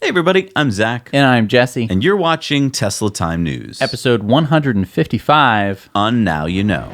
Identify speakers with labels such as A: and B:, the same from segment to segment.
A: Hey everybody, I'm Zach.
B: And I'm Jesse.
A: And you're watching Tesla Time News.
B: Episode 155
A: on Now You Know.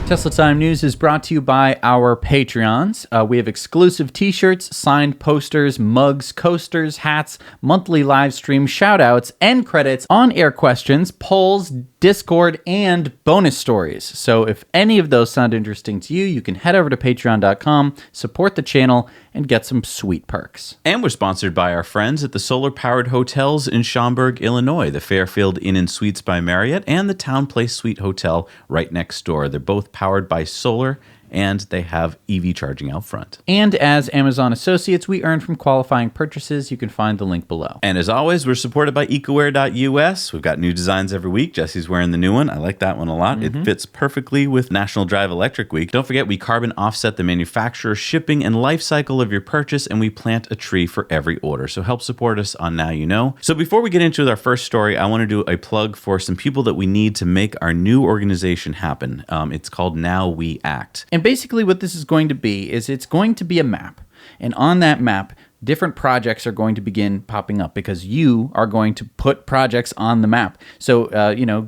B: Tesla Time News is brought to you by our Patreons. We have exclusive t-shirts, signed posters, mugs, coasters, hats, monthly live stream shoutouts, and credits, on-air questions, polls, Discord, and bonus stories. So if any of those sound interesting to you, you can head over to patreon.com, support the channel, and get some sweet perks.
A: And we're sponsored by our friends at the solar-powered hotels in Schaumburg, Illinois, the Fairfield Inn and Suites by Marriott, and the Town Place Suite Hotel right next door. They're both powered by solar, and they have EV charging out front.
B: And as Amazon associates, we earn from qualifying purchases. You can find the link below.
A: And as always, we're supported by ecoware.us. We've got new designs every week. Jesse's wearing the new one. I like that one a lot. It fits perfectly with National Drive Electric Week. Don't forget, we carbon offset the manufacturer, shipping, and life cycle of your purchase, and we plant a tree for every order. So help support us on Now You Know. So before we get into our first story, I want to do a plug for some people that we need to make our new organization happen. It's called Now We Act.
B: And basically what this is going to be is it's going to be a map. And on that map, different projects are going to begin popping up because you are going to put projects on the map. So,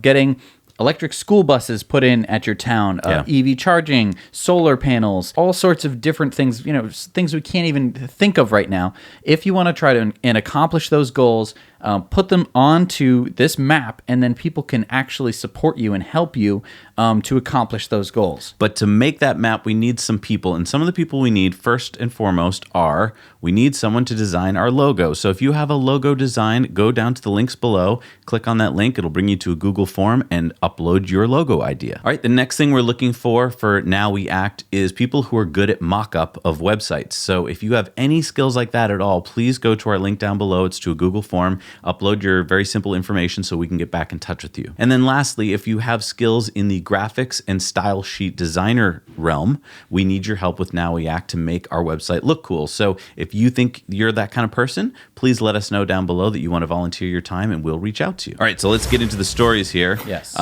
B: getting electric school buses put in at your town, EV charging, solar panels, all sorts of different things, things we can't even think of right now. If you want to try to and accomplish those goals, put them onto this map, and then people can actually support you and help you to accomplish those goals.
A: But to make that map, we need some people. And some of the people we need, first and foremost, are we need someone to design our logo. So if you have a logo design, go down to the links below, click on that link. It'll bring you to a Google form and upload your logo idea. All right, the next thing we're looking for Now We Act is people who are good at mock-up of websites. So if you have any skills like that at all, please go to our link down below. It's to a Google form. Upload your very simple information so we can get back in touch with you. And then lastly, if you have skills in the graphics and style sheet designer realm, we need your help with Now We Act to make our website look cool. So if you think you're that kind of person, please let us know down below that you want to volunteer your time and we'll reach out to you. All right, so let's get into the stories here.
B: Yes.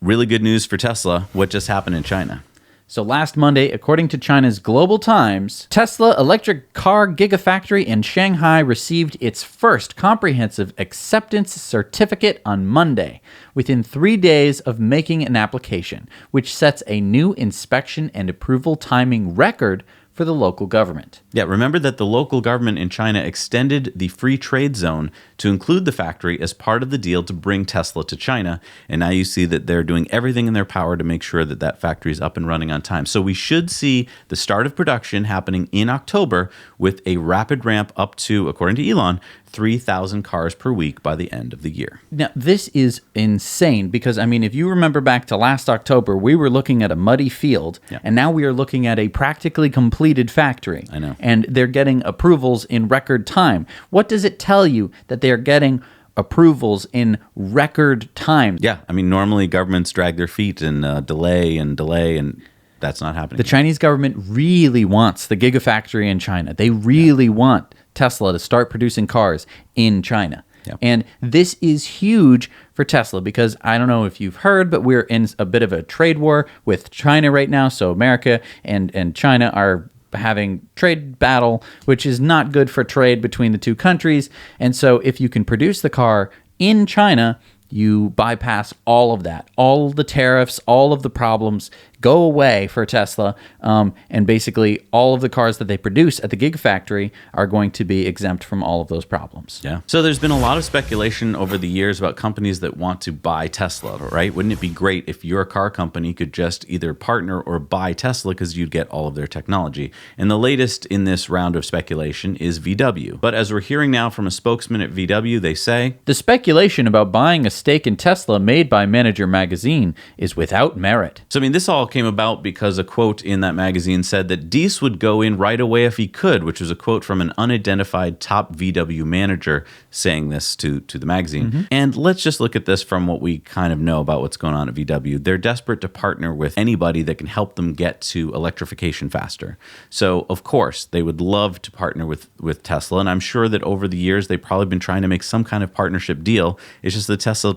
A: Really good news for Tesla. What just happened in China?
B: So last Monday, according to China's Global Times, Tesla electric car Gigafactory in Shanghai received its first comprehensive acceptance certificate on Monday, within 3 days of making an application, which sets a new inspection and approval timing record for the local government.
A: Yeah, remember that the local government in China extended the free trade zone to include the factory as part of the deal to bring Tesla to China. And now you see that they're doing everything in their power to make sure that that factory is up and running on time. So we should see the start of production happening in October with a rapid ramp up to, according to Elon, 3,000 cars per week by the end of the year.
B: Now, this is insane because, if you remember back to last October, we were looking at a muddy field, and now we are looking at a practically completed factory.
A: I know.
B: And they're getting approvals in record time. What does it tell you that they're getting approvals in record time?
A: Yeah, normally governments drag their feet and delay, and that's not happening.
B: The Chinese government really wants the Gigafactory in China. They really want Tesla to start producing cars in China.
A: Yep.
B: And this is huge for Tesla because I don't know if you've heard, but we're in a bit of a trade war with China right now. So America and China are having trade battle, which is not good for trade between the two countries. And so if you can produce the car in China, you bypass all of that. All the tariffs, all of the problems go away for Tesla, and basically all of the cars that they produce at the Gigafactory are going to be exempt from all of those problems.
A: Yeah. So there's been a lot of speculation over the years about companies that want to buy Tesla, right? Wouldn't it be great if your car company could just either partner or buy Tesla because you'd get all of their technology? And the latest in this round of speculation is VW. But as we're hearing now from a spokesman at VW, they say,
B: the speculation about buying a stake in Tesla made by Manager Magazine is without merit.
A: So, I mean, this all came about because a quote in that magazine said that Deese would go in right away if he could, which was a quote from an unidentified top VW manager saying this to the magazine. And let's just look at this from what we kind of know about what's going on at VW. They're desperate to partner with anybody that can help them get to electrification faster. So, of course, they would love to partner with Tesla, and I'm sure that over the years they've probably been trying to make some kind of partnership deal. It's just that Tesla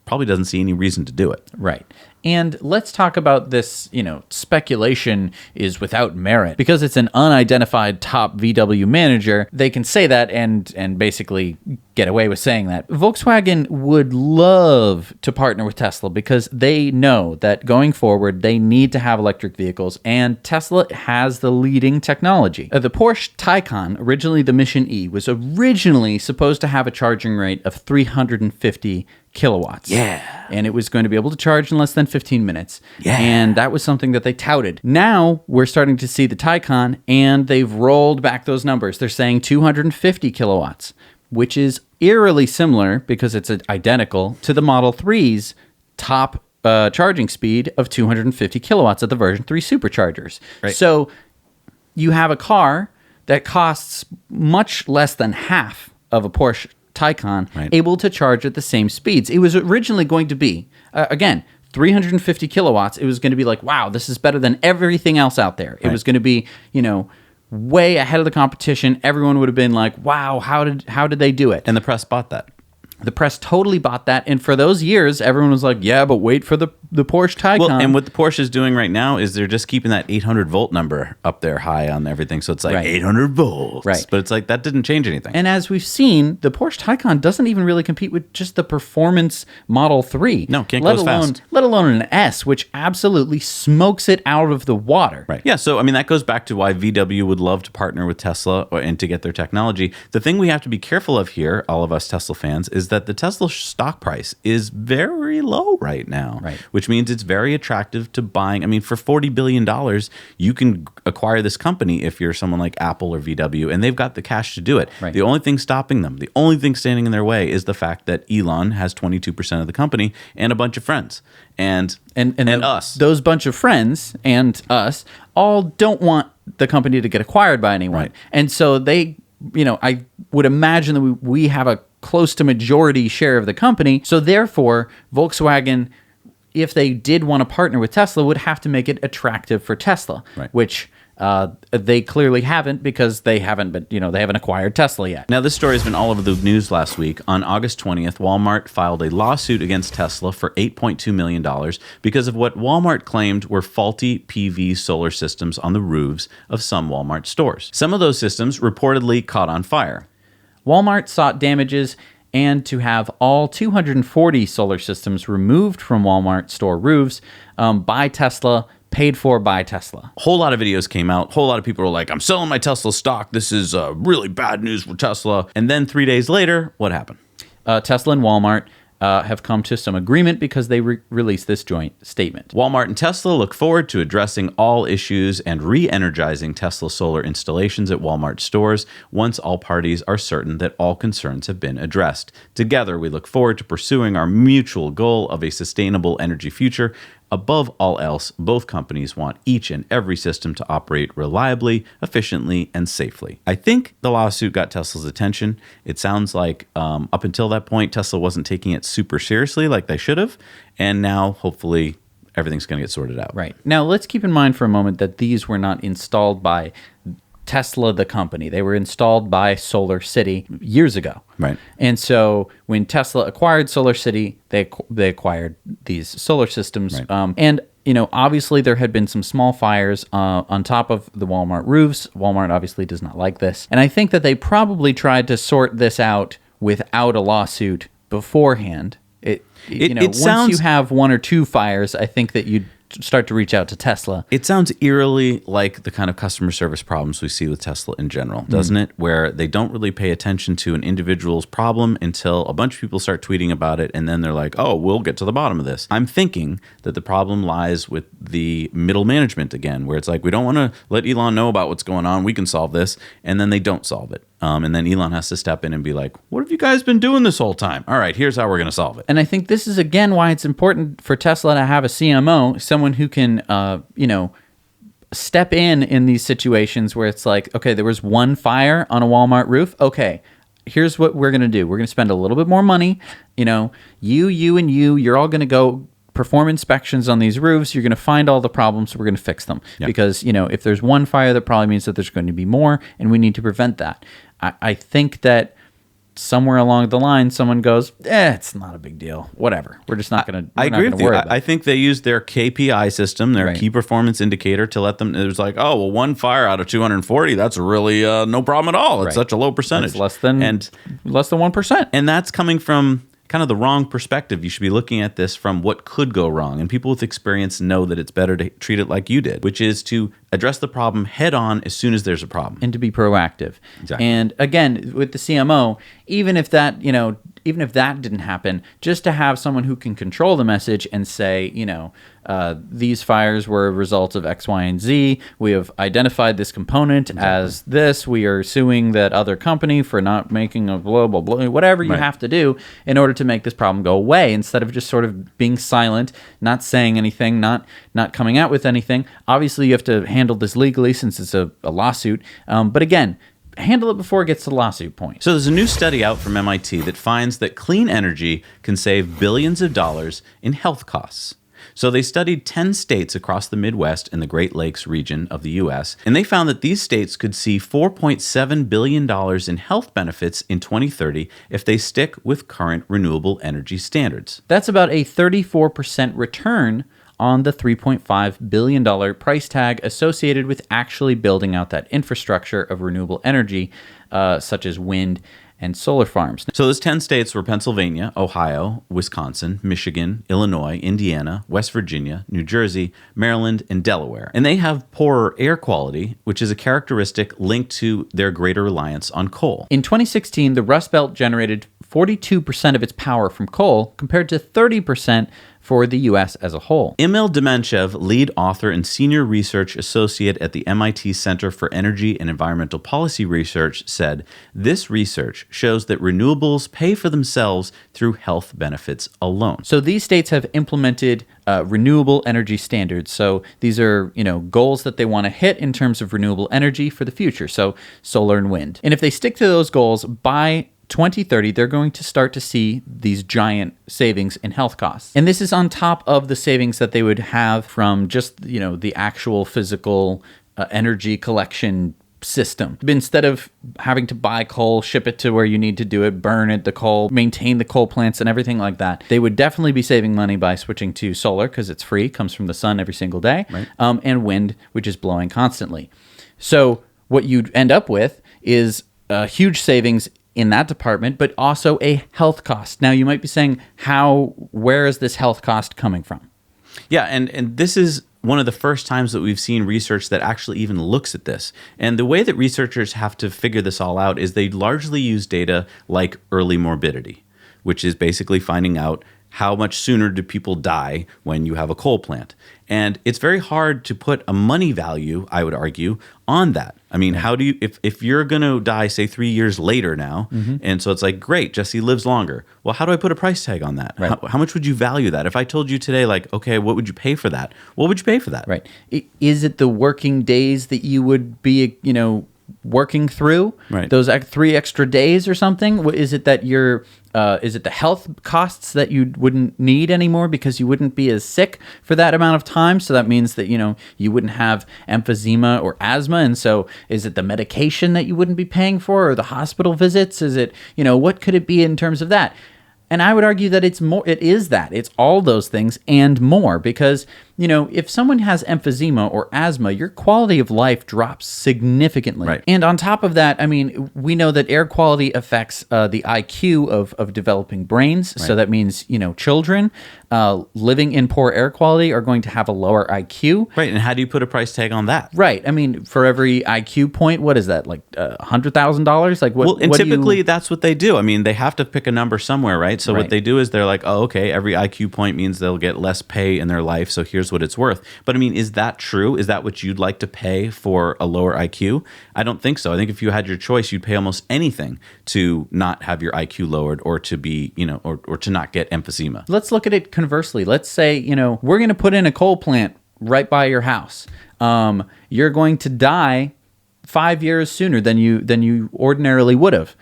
A: probably doesn't see any reason to do it.
B: Right. And let's talk about this, speculation is without merit. Because it's an unidentified top VW manager, they can say that and basically get away with saying that. Volkswagen would love to partner with Tesla because they know that going forward, they need to have electric vehicles, and Tesla has the leading technology. The Porsche Taycan, originally the Mission E, was originally supposed to have a charging rate of 350 kilowatts.
A: Yeah.
B: And it was going to be able to charge in less than 15 minutes.
A: Yeah.
B: And that was something that they touted. Now we're starting to see the Taycan, and they've rolled back those numbers. They're saying 250 kilowatts, which is eerily similar because it's identical to the Model 3's top charging speed of 250 kilowatts at the version 3 superchargers.
A: Right.
B: So you have a car that costs much less than half of a Porsche Taycan, able to charge at the same speeds. It was originally going to be, again, 350 kilowatts. It was going to be like, wow, this is better than everything else out there. It was going to be, way ahead of the competition. Everyone would have been like, wow, how did they do it?
A: And the press bought that.
B: The press totally bought that. And for those years, everyone was like, yeah, but wait for the Porsche Taycan.
A: Well, and what the Porsche is doing right now is they're just keeping that 800 volt number up there high on everything. So it's like 800 volts.
B: Right.
A: But it's like that didn't change anything.
B: And as we've seen, the Porsche Taycan doesn't even really compete with just the performance Model 3.
A: No, can't go as fast.
B: Let alone an S, which absolutely smokes it out of the water.
A: Right. Yeah. So, I mean, that goes back to why VW would love to partner with Tesla and to get their technology. The thing we have to be careful of here, all of us Tesla fans, is that the Tesla stock price is very low right now, which means it's very attractive to buying. I mean, for $40 billion, you can acquire this company if you're someone like Apple or VW, and they've got the cash to do it.
B: Right.
A: The only thing stopping them, the only thing standing in their way is the fact that Elon has 22% of the company and a bunch of friends. And us.
B: Those bunch of friends and us all don't want the company to get acquired by anyone.
A: Right.
B: And so they, I would imagine that we have a close to majority share of the company. So therefore, Volkswagen, if they did want to partner with Tesla, would have to make it attractive for Tesla, which they clearly haven't because they haven't acquired Tesla yet.
A: Now, this story has been all over the news last week. On August 20th, Walmart filed a lawsuit against Tesla for $8.2 million because of what Walmart claimed were faulty PV solar systems on the roofs of some Walmart stores. Some of those systems reportedly caught on fire.
B: Walmart sought damages and to have all 240 solar systems removed from Walmart store roofs by Tesla, paid for by Tesla.
A: A whole lot of videos came out. A whole lot of people were like, I'm selling my Tesla stock. This is really bad news for Tesla. And then 3 days later, what happened?
B: Tesla and Walmart have come to some agreement because they released this joint statement.
A: Walmart and Tesla look forward to addressing all issues and re-energizing Tesla solar installations at Walmart stores once all parties are certain that all concerns have been addressed. Together, we look forward to pursuing our mutual goal of a sustainable energy future. Above all else, both companies want each and every system to operate reliably, efficiently, and safely. I think the lawsuit got Tesla's attention. It sounds like up until that point, Tesla wasn't taking it super seriously like they should have. And now, hopefully, everything's going to get sorted out.
B: Right. Now, let's keep in mind for a moment that these were not installed by Tesla, the company. They were installed by Solar City years ago.
A: Right.
B: And so when Tesla acquired Solar City, they acquired these solar systems.
A: Right.
B: And, obviously there had been some small fires on top of the Walmart roofs. Walmart obviously does not like this. And I think that they probably tried to sort this out without a lawsuit beforehand. Once you have one or two fires, I think that you'd start to reach out to Tesla.
A: It sounds eerily like the kind of customer service problems we see with Tesla in general, doesn't it? Where they don't really pay attention to an individual's problem until a bunch of people start tweeting about it, and then they're like, oh, we'll get to the bottom of this. I'm thinking that the problem lies with the middle management again, where it's like, we don't want to let Elon know about what's going on. We can solve this. And then they don't solve it. And then Elon has to step in and be like, what have you guys been doing this whole time? All right, here's how we're going to solve it.
B: And I think this is, again, why it's important for Tesla to have a CMO, someone who can, step in these situations where it's like, okay, there was one fire on a Walmart roof. Okay, here's what we're going to do. We're going to spend a little bit more money. You're all going to go perform inspections on these roofs. You're going to find all the problems. We're going to fix them. Yep. Because, if there's one fire, that probably means that there's going to be more, and we need to prevent that. I think that somewhere along the line, someone goes, it's not a big deal. Whatever. We're just not going to
A: I agree with you. I think they use their KPI system, their key performance indicator, to let them, it was like, oh, well, one fire out of 240, that's really no problem at all. It's such a low percentage.
B: It's less than 1%.
A: And that's coming from kind of the wrong perspective. You should be looking at this from what could go wrong. And people with experience know that it's better to treat it like you did, which is to address the problem head on as soon as there's a problem.
B: And to be proactive.
A: Exactly.
B: And again, with the CMO, even if that didn't happen, just to have someone who can control the message and say, these fires were a result of X, Y, and Z. We have identified this component as this. We are suing that other company for not making a blah, blah, blah, whatever you have to do in order to make this problem go away, instead of just sort of being silent, not saying anything, not coming out with anything. Obviously, you have to handle this legally since it's a lawsuit. But again, handle it before it gets to the lawsuit point.
A: So there's a new study out from MIT that finds that clean energy can save billions of dollars in health costs. So they studied 10 states across the Midwest and the Great Lakes region of the U.S., and they found that these states could see $4.7 billion in health benefits in 2030 if they stick with current renewable energy standards.
B: That's about a 34% return on the $3.5 billion price tag associated with actually building out that infrastructure of renewable energy, such as wind and solar farms.
A: So those 10 states were Pennsylvania, Ohio, Wisconsin, Michigan, Illinois, Indiana, West Virginia, New Jersey, Maryland, and Delaware. And they have poorer air quality, which is a characteristic linked to their greater reliance on coal.
B: In 2016, the Rust Belt generated 42% of its power from coal, compared to 30% for the U.S. as a whole.
A: Emil Demenchev, lead author and senior research associate at the MIT Center for Energy and Environmental Policy Research, said, "This research shows that renewables pay for themselves through health benefits alone."
B: So these states have implemented renewable energy standards. So these are, goals that they want to hit in terms of renewable energy for the future. So solar and wind. And if they stick to those goals by 2030, they're going to start to see these giant savings in health costs. And this is on top of the savings that they would have from just, the actual physical energy collection system. Instead of having to buy coal, ship it to where you need to do it, burn it, the coal, maintain the coal plants and everything like that, they would definitely be saving money by switching to solar, because it's free, comes from the sun every single day, and wind, which is blowing constantly. So what you'd end up with is huge savings in that department, but also a health cost. Now, you might be saying, where is this health cost coming from?
A: Yeah, and this is one of the first times that we've seen research that actually even looks at this. And the way that researchers have to figure this all out is they largely use data like early morbidity, which is basically finding out how much sooner do people die when you have a coal plant. And it's very hard to put a money value, I would argue, on that. I mean, how do you, if you're going to die, say 3 years later now, and so it's like, great, Jesse lives longer. Well, how do I put a price tag on that?
B: Right.
A: How much would you value that? If I told you today, like, okay, what would you pay for that? What would you pay for that?
B: Right. Is it the working days that you would be, working through?
A: Right.
B: Those 3 extra days or something? Is it that is it the health costs that you wouldn't need anymore because you wouldn't be as sick for that amount of time? So that means that, you wouldn't have emphysema or asthma. And so is it the medication that you wouldn't be paying for, or the hospital visits? Is it, what could it be in terms of that? And I would argue that it's all those things and more, because, if someone has emphysema or asthma, your quality of life drops significantly.
A: Right.
B: And on top of that, we know that air quality affects the IQ of developing brains. Right. So that means, children living in poor air quality are going to have a lower IQ.
A: Right. And how do you put a price tag on that?
B: Right. For every IQ point, what is that? Like $100,000? Like what?
A: Well, and typically that's what they do. They have to pick a number somewhere, right? So
B: Right.
A: what they do is they're like, oh, okay, every IQ point means they'll get less pay in their life, so here's what it's worth. But I mean, is that true? Is that what you'd like to pay for a lower IQ? I don't think so. I think if you had your choice, you'd pay almost anything to not have your IQ lowered or to be, or to not get emphysema.
B: Let's look at it conversely. Let's say, we're going to put in a coal plant right by your house. You're going to die 5 years sooner than you ordinarily would have.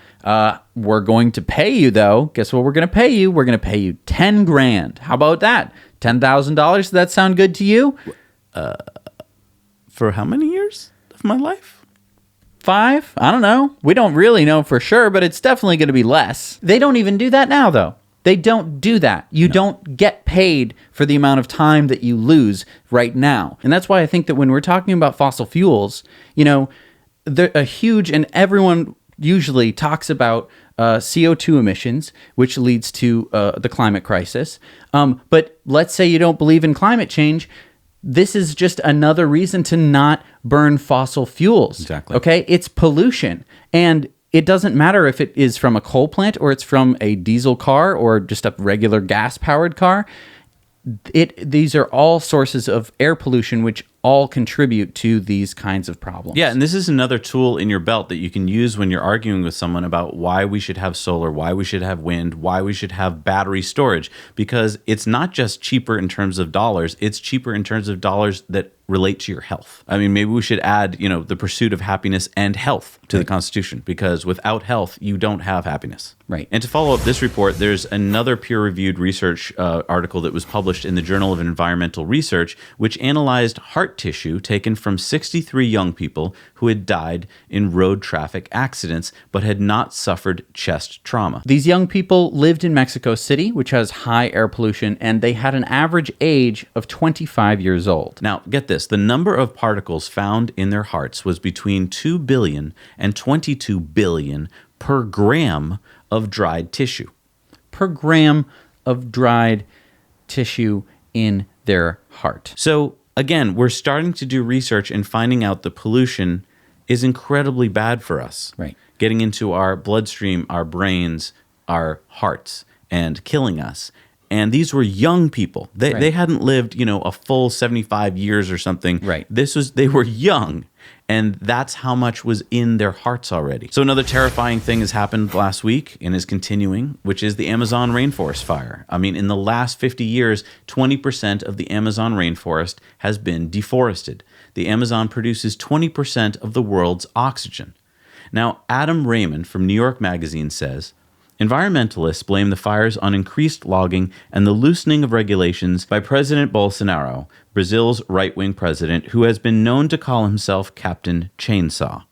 B: We're going to pay you, though. Guess what we're going to pay you? We're going to pay you $10,000. How about that? $10,000. Does that sound good to you?
A: For how many years of my life?
B: 5? I don't know. We don't really know for sure, but it's definitely going to be less. They don't even do that now, though. They don't do that. You don't get paid for the amount of time that you lose right now. And that's why I think that when we're talking about fossil fuels, they're a huge, and everyone usually talks about CO2 emissions, which leads to the climate crisis. But let's say you don't believe in climate change. This is just another reason to not burn fossil fuels.
A: Exactly.
B: Okay? It's pollution. And it doesn't matter if it is from a coal plant or it's from a diesel car or just a regular gas-powered car. These are all sources of air pollution, which all contribute to these kinds of problems.
A: Yeah, and this is another tool in your belt that you can use when you're arguing with someone about why we should have solar, why we should have wind, why we should have battery storage, because it's not just cheaper in terms of dollars, it's cheaper in terms of dollars that relate to your health. I mean, maybe we should add, the pursuit of happiness and health to the Constitution, because without health, you don't have happiness.
B: Right.
A: And to follow up this report, there's another peer-reviewed research article that was published in the Journal of Environmental Research, which analyzed heart tissue taken from 63 young people who had died in road traffic accidents but had not suffered chest trauma.
B: These young people lived in Mexico City, which has high air pollution, and they had an average age of 25 years old.
A: Now, get this. The number of particles found in their hearts was between 2 billion and 22 billion per gram of dried tissue.
B: Per gram of dried tissue in their heart.
A: So, again, we're starting to do research and finding out that pollution is incredibly bad for us.
B: Right.
A: Getting into our bloodstream, our brains, our hearts, and killing us. And these were young people. They hadn't lived, a full 75 years or something.
B: Right.
A: They were young. And that's how much was in their hearts already. So another terrifying thing has happened last week and is continuing, which is the Amazon rainforest fire. I mean, in the last 50 years, 20% of the Amazon rainforest has been deforested. The Amazon produces 20% of the world's oxygen. Now, Adam Raymond from New York Magazine says, environmentalists blame the fires on increased logging and the loosening of regulations by President Bolsonaro, Brazil's right-wing president, who has been known to call himself Captain Chainsaw.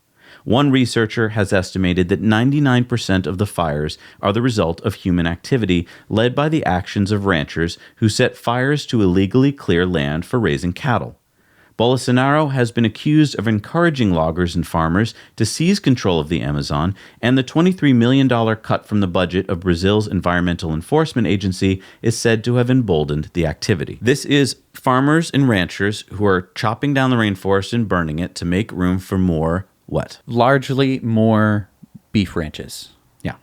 A: One researcher has estimated that 99% of the fires are the result of human activity led by the actions of ranchers who set fires to illegally clear land for raising cattle. Bolsonaro has been accused of encouraging loggers and farmers to seize control of the Amazon, and the $23 million cut from the budget of Brazil's Environmental Enforcement Agency is said to have emboldened the activity. This is farmers and ranchers who are chopping down the rainforest and burning it to make room for more what?
B: Largely more beef ranches.
A: Yeah.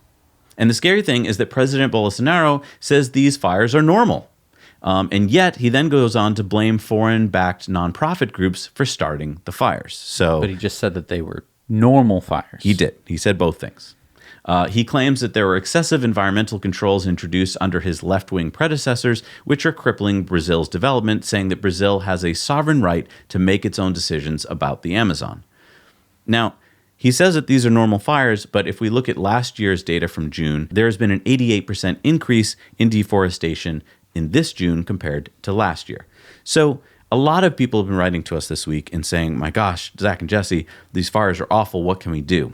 A: And the scary thing is that President Bolsonaro says these fires are normal. And yet, he then goes on to blame foreign-backed nonprofit groups for starting the fires.
B: But he just said that they were normal fires.
A: He did. He said both things. He claims that there were excessive environmental controls introduced under his left-wing predecessors, which are crippling Brazil's development, saying that Brazil has a sovereign right to make its own decisions about the Amazon. Now, he says that these are normal fires, but if we look at last year's data from June, there has been an 88% increase in deforestation in this June compared to last year. So a lot of people have been writing to us this week and saying, my gosh, Zach and Jesse, these fires are awful. What can we do?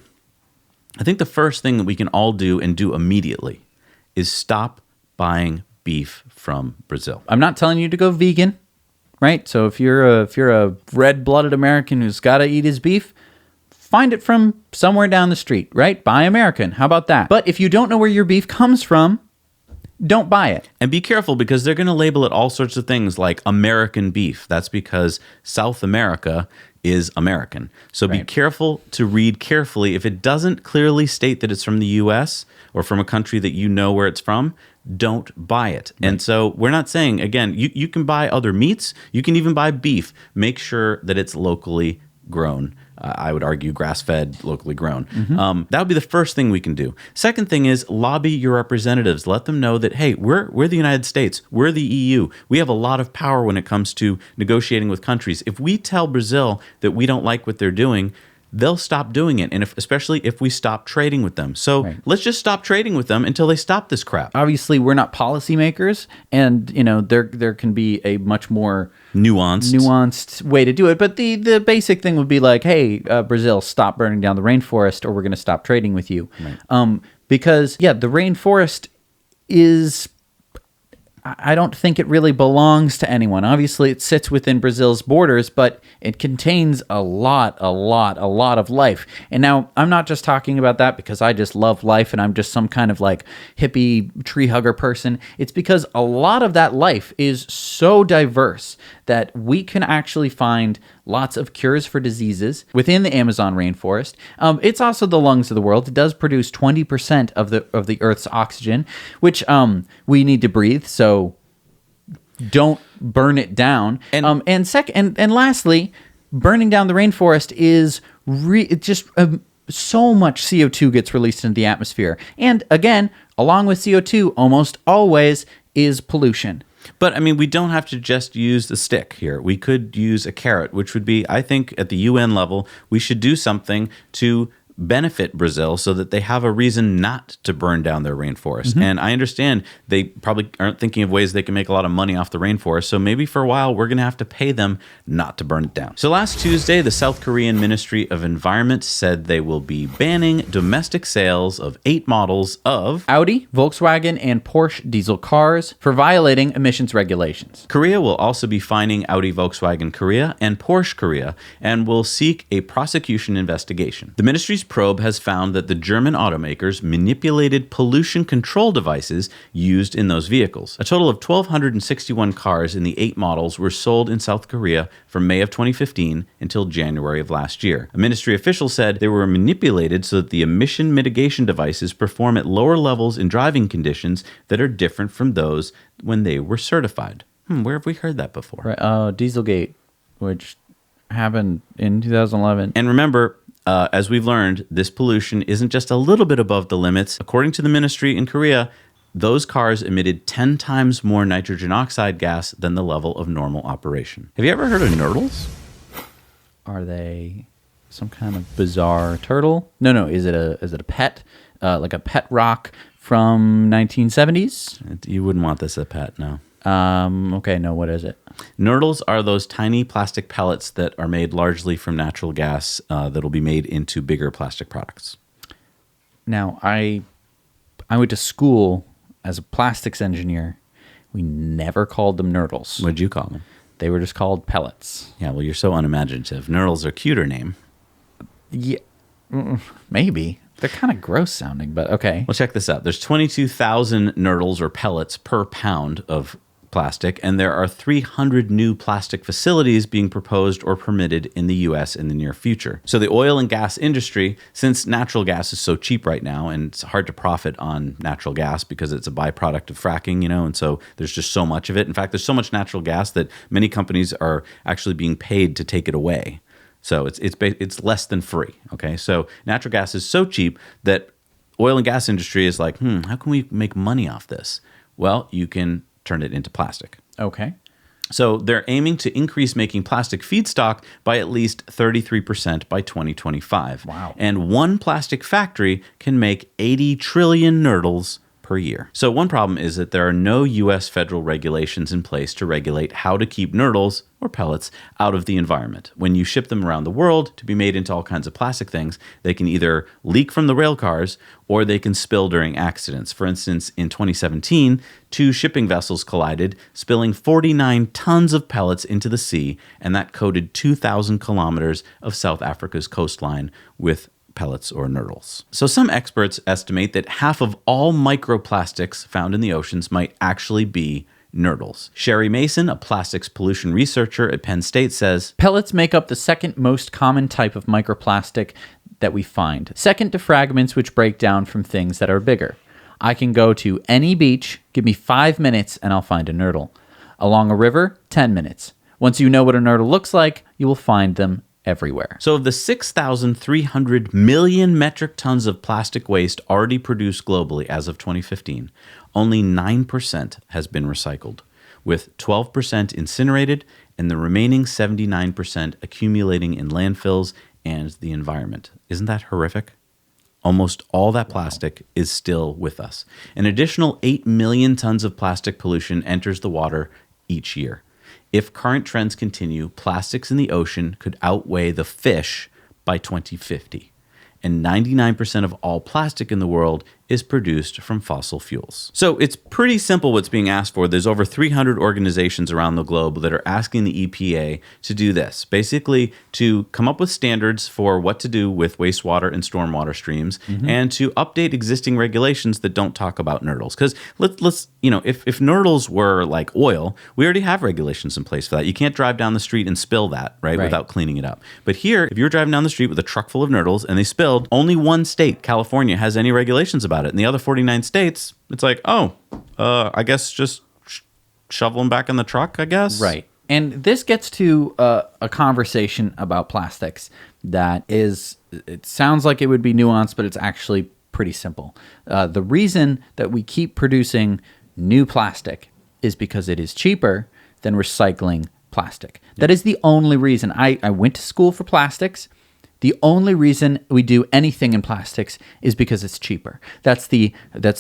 A: I think the first thing that we can all do and do immediately is stop buying beef from Brazil.
B: I'm not telling you to go vegan, right? So if you're a red-blooded American who's got to eat his beef, find it from somewhere down the street, right? Buy American. How about that? But if you don't know where your beef comes from, don't buy it.
A: And be careful, because they're going to label it all sorts of things like American beef. That's because South America is American. So be careful to read carefully. If it doesn't clearly state that it's from the U.S. or from a country that you know where it's from, don't buy it. Right. And so we're not saying, again, you can buy other meats. You can even buy beef. Make sure that it's locally grown. I would argue grass-fed, locally grown. Mm-hmm. That would be the first thing we can do. Second thing is lobby your representatives. Let them know that, hey, we're the United States. We're the EU. We have a lot of power when it comes to negotiating with countries. If we tell Brazil that we don't like what they're doing, they'll stop doing it, and especially if we stop trading with them. So let's just stop trading with them until they stop this crap.
B: Obviously, we're not policymakers, and there can be a much more nuanced way to do it. But the basic thing would be like, hey, Brazil, stop burning down the rainforest, or we're going to stop trading with you. Right. Because the rainforest is, I don't think it really belongs to anyone. Obviously, it sits within Brazil's borders, but it contains a lot of life. And now, I'm not just talking about that because I just love life and I'm just some kind of like hippie tree hugger person. It's because a lot of that life is so diverse that we can actually find lots of cures for diseases within the Amazon rainforest. It's also the lungs of the world. It does produce 20% of the Earth's oxygen, which we need to breathe. So don't burn it down. And lastly, burning down the rainforest is so much CO2 gets released into the atmosphere. And again, along with CO2, almost always is pollution.
A: But, I mean, we don't have to just use the stick here. We could use a carrot, which would be, I think, at the UN level, we should do something to benefit Brazil so that they have a reason not to burn down their rainforest. Mm-hmm. And I understand they probably aren't thinking of ways they can make a lot of money off the rainforest. So maybe for a while, we're going to have to pay them not to burn it down. So last Tuesday, the South Korean Ministry of Environment said they will be banning domestic sales of 8 models of
B: Audi, Volkswagen, and Porsche diesel cars for violating emissions regulations.
A: Korea will also be fining Audi, Volkswagen Korea, and Porsche Korea, and will seek a prosecution investigation. The ministry's probe has found that the German automakers manipulated pollution control devices used in those vehicles. A total of 1,261 cars in the 8 models were sold in South Korea from May of 2015 until January of last year. A ministry official said they were manipulated so that the emission mitigation devices perform at lower levels in driving conditions that are different from those when they were certified. Where have we heard that before?
B: Right, Dieselgate, which happened in 2011.
A: And remember, as we've learned, this pollution isn't just a little bit above the limits. According to the ministry in Korea, those cars emitted 10 times more nitrogen oxide gas than the level of normal operation. Have you ever heard of Nurdles?
B: Are they some kind of bizarre turtle? No. Is it a pet? Like a pet rock from 1970s?
A: You wouldn't want this as a pet, no.
B: Okay, no, what is it?
A: Nurdles are those tiny plastic pellets that are made largely from natural gas that'll be made into bigger plastic products.
B: Now, I went to school as a plastics engineer. We never called them Nurdles.
A: What'd you call them?
B: They were just called pellets.
A: Yeah, well, you're so unimaginative. Nurdles are a cuter name.
B: Yeah, maybe. They're kind of gross sounding, but okay.
A: Well, check this out. There's 22,000 Nurdles or pellets per pound of plastic, and there are 300 new plastic facilities being proposed or permitted in the U.S. in the near future. So the oil and gas industry, since natural gas is so cheap right now, and it's hard to profit on natural gas because it's a byproduct of fracking, and so there's just so much of it. In fact, there's so much natural gas that many companies are actually being paid to take it away. So it's less than free, okay? So natural gas is so cheap that oil and gas industry is like, how can we make money off this? Well, you can turn it into plastic.
B: Okay.
A: So they're aiming to increase making plastic feedstock by at least 33% by 2025.
B: Wow.
A: And one plastic factory can make 80 trillion Nurdles per year. So one problem is that there are no U.S. federal regulations in place to regulate how to keep Nurdles or pellets out of the environment. When you ship them around the world to be made into all kinds of plastic things, they can either leak from the rail cars or they can spill during accidents. For instance, in 2017, 2 shipping vessels collided, spilling 49 tons of pellets into the sea, and that coated 2,000 kilometers of South Africa's coastline with pellets or Nurdles. So some experts estimate that half of all microplastics found in the oceans might actually be Nurdles. Sherry Mason, a plastics pollution researcher at Penn State, says,
B: pellets make up the second most common type of microplastic that we find, second to fragments which break down from things that are bigger. I can go to any beach, give me 5 minutes, and I'll find a Nurdle. Along a river, 10 minutes. Once you know what a Nurdle looks like, you will find them everywhere.
A: So of the 6,300 million metric tons of plastic waste already produced globally as of 2015, only 9% has been recycled, with 12% incinerated and the remaining 79% accumulating in landfills and the environment. Isn't that horrific? Almost all that plastic is still with us. An additional 8 million tons of plastic pollution enters the water each year. If current trends continue, plastics in the ocean could outweigh the fish by 2050. And 99% of all plastic in the world is produced from fossil fuels. So it's pretty simple what's being asked for. There's over 300 organizations around the globe that are asking the EPA to do this. Basically, to come up with standards for what to do with wastewater and stormwater streams, and to update existing regulations that don't talk about Nurdles. Because let's if Nurdles were like oil, we already have regulations in place for that. You can't drive down the street and spill that, right, without cleaning it up. But here, if you're driving down the street with a truck full of Nurdles and they spilled, only one state, California, has any regulations about it. In the other 49 states, it's like, I guess just shovel them back in the truck, I guess.
B: Right. And this gets to a conversation about plastics that is, it sounds like it would be nuanced, but it's actually pretty simple. The reason that we keep producing new plastic is because it is cheaper than recycling plastic. That is the only reason. I went to school for plastics. The only reason we do anything in plastics is because it's cheaper. That's the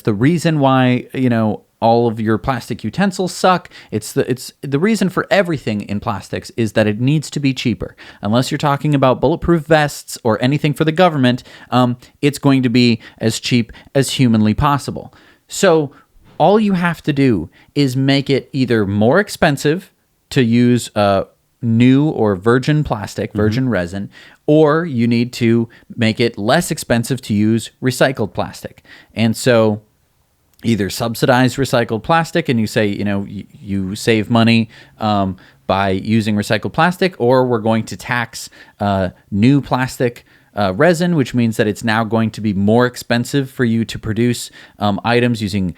B: reason why, all of your plastic utensils suck. It's the reason for everything in plastics is that it needs to be cheaper. Unless you're talking about bulletproof vests or anything for the government, it's going to be as cheap as humanly possible. So all you have to do is make it either more expensive to use new or virgin plastic, virgin resin, or you need to make it less expensive to use recycled plastic. And so either subsidize recycled plastic and you say, you save money by using recycled plastic, or we're going to tax new plastic resin, which means that it's now going to be more expensive for you to produce items using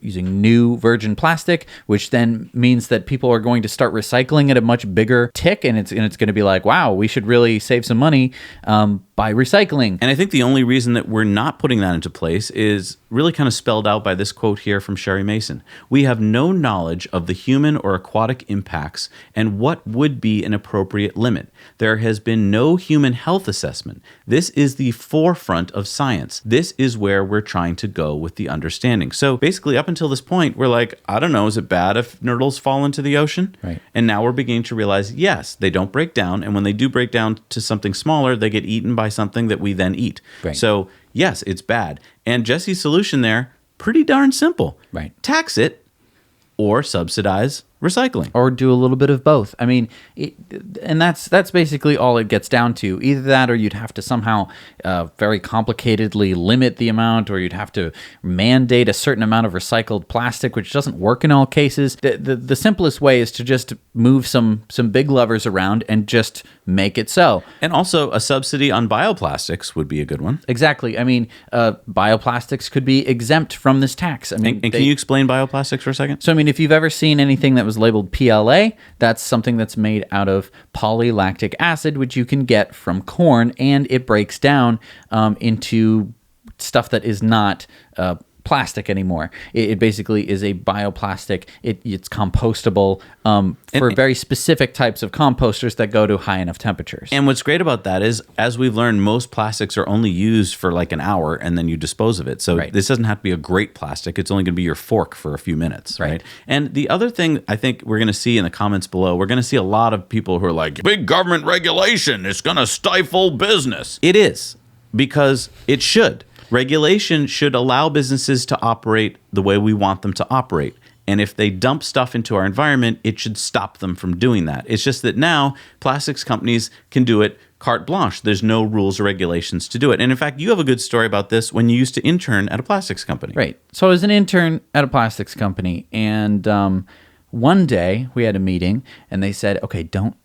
B: new virgin plastic, which then means that people are going to start recycling at a much bigger tick, and it's going to be like, wow, we should really save some money by recycling.
A: And I think the only reason that we're not putting that into place is really kind of spelled out by this quote here from Sherry Mason. We have no knowledge of the human or aquatic impacts and what would be an appropriate limit. There has been no human health assessment. This is the forefront of science. This is where we're trying to go with the understanding. So basically, up until this point, we're like, I don't know, is it bad if Nurdles fall into the ocean?
B: Right.
A: And now we're beginning to realize, yes, they don't break down. And when they do break down to something smaller, they get eaten by something that we then eat.
B: Right.
A: So yes, it's bad. And Jesse's solution there, pretty darn simple.
B: Right.
A: Tax it or subsidize recycling.
B: Or do a little bit of both. I mean, and that's basically all it gets down to. Either that, or you'd have to somehow very complicatedly limit the amount, or you'd have to mandate a certain amount of recycled plastic, which doesn't work in all cases. The simplest way is to just move some big levers around and just make it so.
A: And also a subsidy on bioplastics would be a good one.
B: Exactly. I mean, bioplastics could be exempt from this tax. I mean,
A: and can you explain bioplastics for a second?
B: So, I mean, if you've ever seen anything that was labeled PLA, that's something that's made out of polylactic acid, which you can get from corn, and it breaks down into stuff that is not plastic anymore. It basically is a bioplastic. It's compostable for very specific types of composters that go to high enough temperatures.
A: And what's great about that is, as we've learned, most plastics are only used for like an hour and then you dispose of it. So this doesn't have to be a great plastic. It's only going to be your fork for a few minutes, right? And the other thing I think we're going to see in the comments below, we're going to see a lot of people who are like, big government regulation, it's going to stifle business. It is, because it should. Regulation should allow businesses to operate the way we want them to operate. And if they dump stuff into our environment, it should stop them from doing that. It's just that now plastics companies can do it carte blanche. There's no rules or regulations to do it. And in fact, you have a good story about this when you used to intern at a plastics company.
B: Right. So I was an intern at a plastics company, and one day we had a meeting, and they said, okay, don't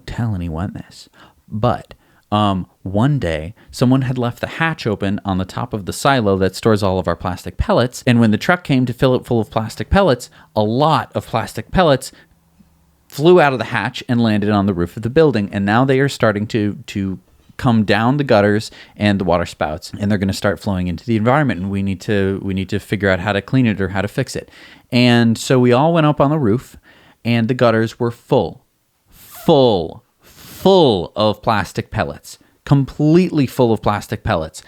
B: tell anyone this, but One day, someone had left the hatch open on the top of the silo that stores all of our plastic pellets. And when the truck came to fill it full of plastic pellets, a lot of plastic pellets flew out of the hatch and landed on the roof of the building. And now they are starting to come down the gutters and the water spouts, and they're going to start flowing into the environment. And we need to figure out how to clean it or how to fix it. And so we all went up on the roof, and the gutters were full of plastic pellets, completely full of plastic pellets.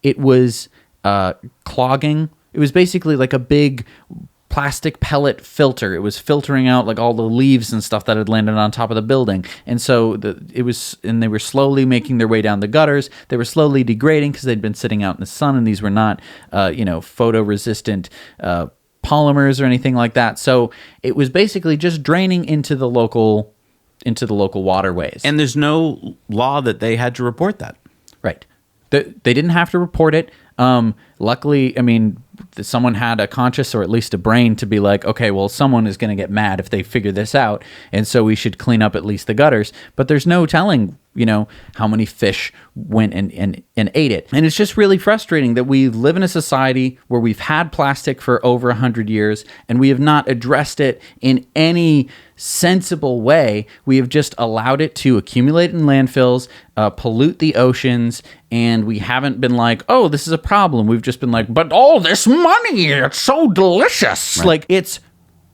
B: It was clogging. It was basically like a big plastic pellet filter. It was filtering out like all the leaves and stuff that had landed on top of the building. And so they were slowly making their way down the gutters. They were slowly degrading because they'd been sitting out in the sun, and these were not, photo-resistant polymers or anything like that. So it was basically just draining into the local waterways.
A: And there's no law that they had to report that.
B: Right. They didn't have to report it. Luckily, someone had a conscience or at least a brain to be like, okay, well, someone is going to get mad if they figure this out, and so we should clean up at least the gutters. But there's no telling, how many fish went and ate it. And it's just really frustrating that we live in a society where we've had plastic for over 100 years, and we have not addressed it in any sensible way. We have just allowed it to accumulate in landfills, pollute the oceans, and we haven't been like, oh, this is a problem. We've just been like, but all this money, it's so delicious.
A: Right.
B: Like, it's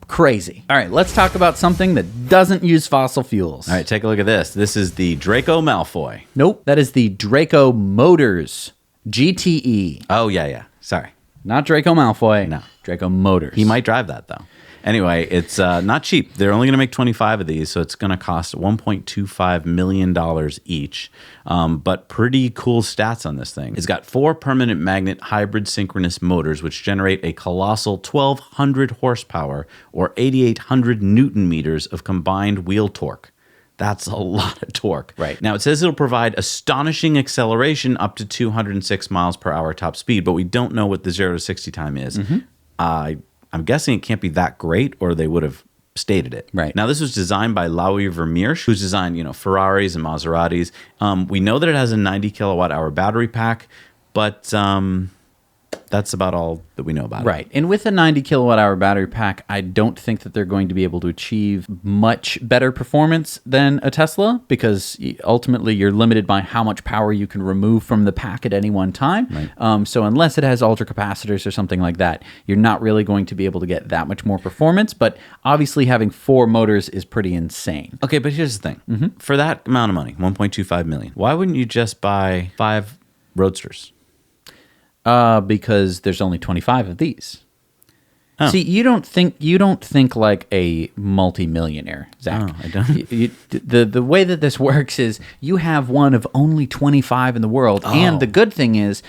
B: crazy. All right, let's talk about something that doesn't use fossil fuels.
A: All right, take a look at this. This is the Drako Malfoy.
B: Nope, that is the Drako Motors GTE.
A: Oh, yeah. Sorry.
B: Not Drako Malfoy.
A: No.
B: Drako Motors.
A: He might drive that, though. Anyway, it's not cheap. They're only going to make 25 of these, so it's going to cost $1.25 million each. But pretty cool stats on this thing. It's got 4 permanent magnet hybrid synchronous motors, which generate a colossal 1,200 horsepower or 8,800 newton meters of combined wheel torque. That's a lot of torque.
B: Right.
A: Now, it says it'll provide astonishing acceleration up to 206 miles per hour top speed, but we don't know what the 0 to 60 time is. Mm-hmm. I'm guessing it can't be that great, or they would have stated it.
B: Right.
A: Now, this was designed by Louis Vermeersch, who's designed, Ferraris and Maseratis. We know that it has a 90 kilowatt hour battery pack, but that's about all that we know about it.
B: Right. And with a 90 kilowatt hour battery pack, I don't think that they're going to be able to achieve much better performance than a Tesla, because ultimately you're limited by how much power you can remove from the pack at any one time. Right. So unless it has ultra capacitors or something like that, you're not really going to be able to get that much more performance. But obviously having 4 motors is pretty insane.
A: Okay, but here's the thing. Mm-hmm. For that amount of money, $1.25 million, why wouldn't you just buy 5 Roadsters?
B: Because there's only 25 of these.
A: Oh.
B: See, you don't think like a multimillionaire, Zach.
A: Oh, I don't.
B: The way that this works is you have one of only 25 in the world, and the good thing is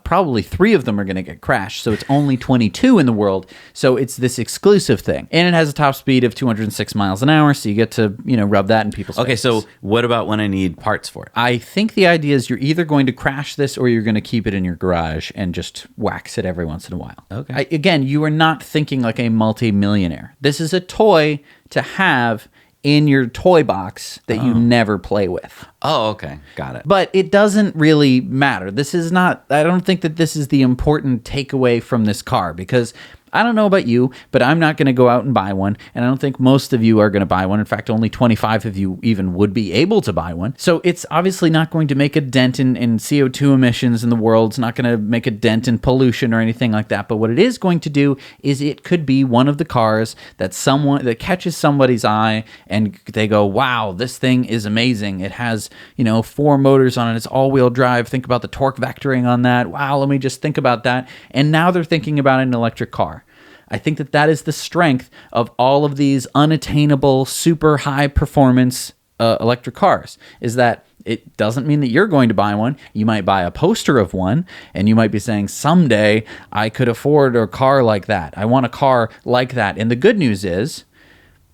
B: probably 3 of them are going to get crashed, so it's only 22 in the world. So it's this exclusive thing, and it has a top speed of 206 miles an hour, so you get to rub that in people's faces.
A: So what about when I need parts for it?
B: I think the idea is you're either going to crash this or you're going to keep it in your garage and just wax it every once in a while.
A: Okay.
B: Again, you are not thinking like a multi-millionaire. This is a toy to have in your toy box that you never play with.
A: Oh, okay. Got it.
B: But it doesn't really matter. I don't think that this is the important takeaway from this car, because I don't know about you, but I'm not going to go out and buy one, and I don't think most of you are going to buy one. In fact, only 25 of you even would be able to buy one. So it's obviously not going to make a dent in CO2 emissions in the world. It's not going to make a dent in pollution or anything like that. But what it is going to do is it could be one of the cars that catches somebody's eye, and they go, wow, this thing is amazing. It has, 4 motors on it. It's all-wheel drive. Think about the torque vectoring on that. Wow, let me just think about that. And now they're thinking about an electric car. I think that is the strength of all of these unattainable, super high performance electric cars, is that it doesn't mean that you're going to buy one. You might buy a poster of one, and you might be saying, someday I could afford a car like that. I want a car like that. And the good news is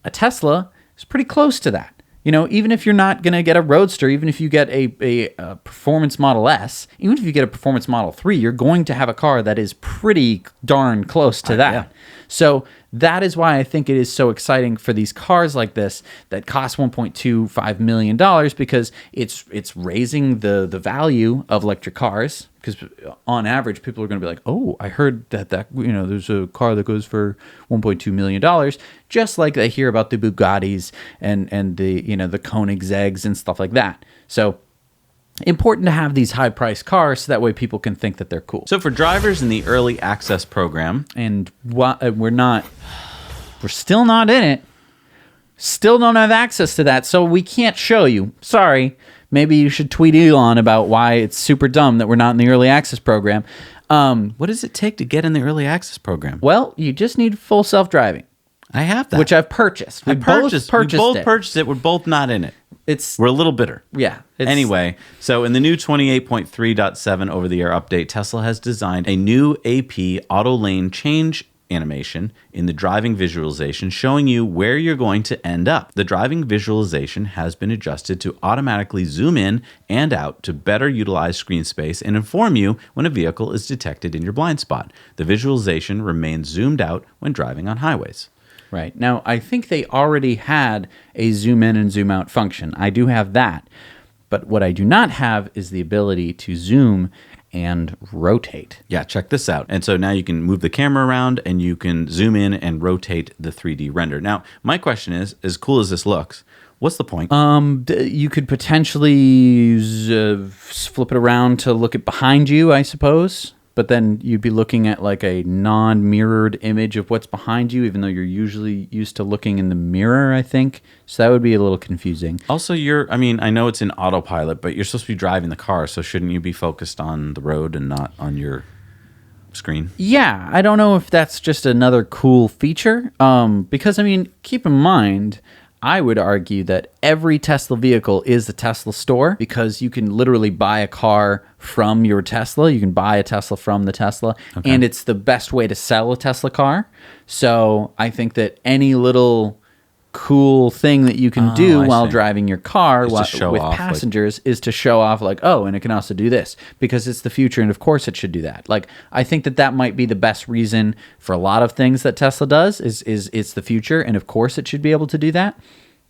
B: a Tesla is pretty close to that. You know, even if you're not going to get a Roadster, even if you get a Performance Model S, even if you get a Performance Model 3, you're going to have a car that is pretty darn close to that.
A: Yeah.
B: So that is why I think it is so exciting for these cars like this that cost $1.25 million, because it's raising the value of electric cars. Because on average, people are going to be like, oh, I heard that there's a car that goes for $1.2 million, just like they hear about the Bugattis and the the Koenigsegg's and stuff like that. So important to have these high-priced cars so that way people can think that they're cool.
A: So for drivers in the early access program,
B: And we're still not in it. Still don't have access to that, so we can't show you. Sorry. Maybe you should tweet Elon about why it's super dumb that we're not in the early access program.
A: what does it take to get in the early access program?
B: Well, you just need full self-driving,
A: I have that.
B: which I've purchased. We both
A: purchased it. We're both not in it. We're a little bitter.
B: Yeah.
A: Anyway, so in the new 28.3.7 over-the-air update, Tesla has designed a new AP auto lane change animation in the driving visualization, showing you where you're going to end up. The driving visualization has been adjusted to automatically zoom in and out to better utilize screen space and inform you when a vehicle is detected in your blind spot. The visualization remains zoomed out when driving on highways.
B: Right. Now, I think they already had a zoom in and zoom out function. I do have that. But what I do not have is the ability to zoom and rotate.
A: Yeah, check this out. And so now you can move the camera around and you can zoom in and rotate the 3D render. Now, my question is, as cool as this looks, what's the point?
B: You could potentially flip it around to look at behind you, I suppose. But then you'd be looking at like a non-mirrored image of what's behind you, even though you're usually used to looking in the mirror, I think. So that would be a little confusing.
A: Also, I know it's in autopilot, but you're supposed to be driving the car, so shouldn't you be focused on the road and not on your screen?
B: Yeah, I don't know if that's just another cool feature. Because, keep in mind, I would argue that every Tesla vehicle is a Tesla store, because you can literally buy a car from your Tesla. You can buy a Tesla from the Tesla, and it's the best way to sell a Tesla car. So I think that any little cool thing that you can do while driving your car with passengers is to show off, like, oh, and it can also do this because it's the future, and of course it should do that. Like, I think that might be the best reason for a lot of things that Tesla does is it's the future, and of course it should be able to do that.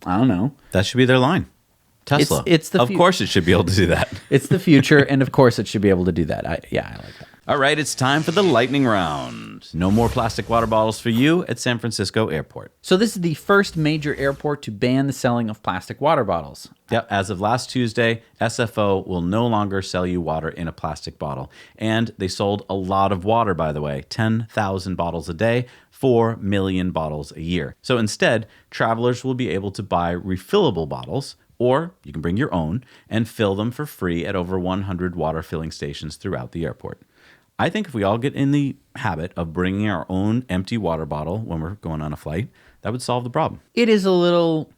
B: I don't know.
A: That should be their line. Tesla. Of course it should be able to do that.
B: It's the future, and of course it should be able to do that. I like that.
A: All right, it's time for the lightning round. No more plastic water bottles for you at San Francisco Airport.
B: So this is the first major airport to ban the selling of plastic water bottles.
A: Yep, as of last Tuesday, SFO will no longer sell you water in a plastic bottle. And they sold a lot of water, by the way, 10,000 bottles a day, 4 million bottles a year. So instead, travelers will be able to buy refillable bottles, or you can bring your own and fill them for free at over 100 water filling stations throughout the airport. I think if we all get in the habit of bringing our own empty water bottle when we're going on a flight, that would solve the problem.
B: It is a little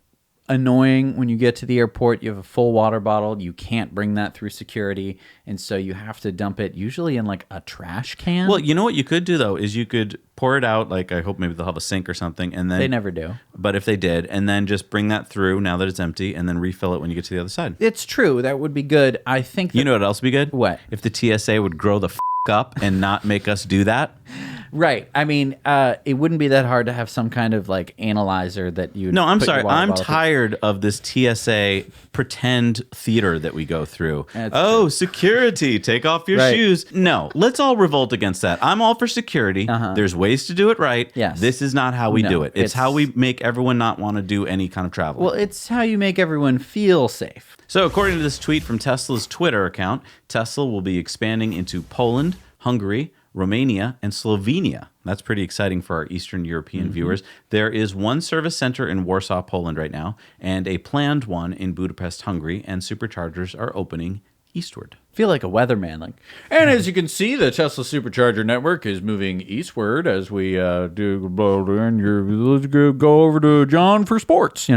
B: annoying when you get to the airport, you have a full water bottle, you can't bring that through security, and so you have to dump it usually in like a trash can.
A: Well, you know what you could do though is you could pour it out, like I hope maybe they'll have a sink or something, and then
B: they never do.
A: But if they did, and then just bring that through now that it's empty, and then refill it when you get to the other side.
B: It's true, that would be good. I think that,
A: you know what else would be good?
B: What?
A: If the TSA would grow the up and not make us do that.
B: Right. I mean, it wouldn't be that hard to have some kind of like analyzer that you.
A: No, I'm sorry. I'm tired of this TSA pretend theater that we go through. True. Security, take off your shoes. No, let's all revolt against that. I'm all for security. There's ways to do it right.
B: Yes.
A: This is not how we do it. It's how we make everyone not want to do any kind of travel.
B: Well, it's how you make everyone feel safe.
A: So according to this tweet from Tesla's Twitter account, Tesla will be expanding into Poland, Hungary, Romania, and Slovenia. That's pretty exciting for our Eastern European viewers. There is one service center in Warsaw, Poland right now, and a planned one in Budapest, Hungary, and Superchargers are opening eastward.
B: I feel like a weatherman. And as you can see, the Tesla Supercharger network is moving eastward as we do. Let's go over to John for sports,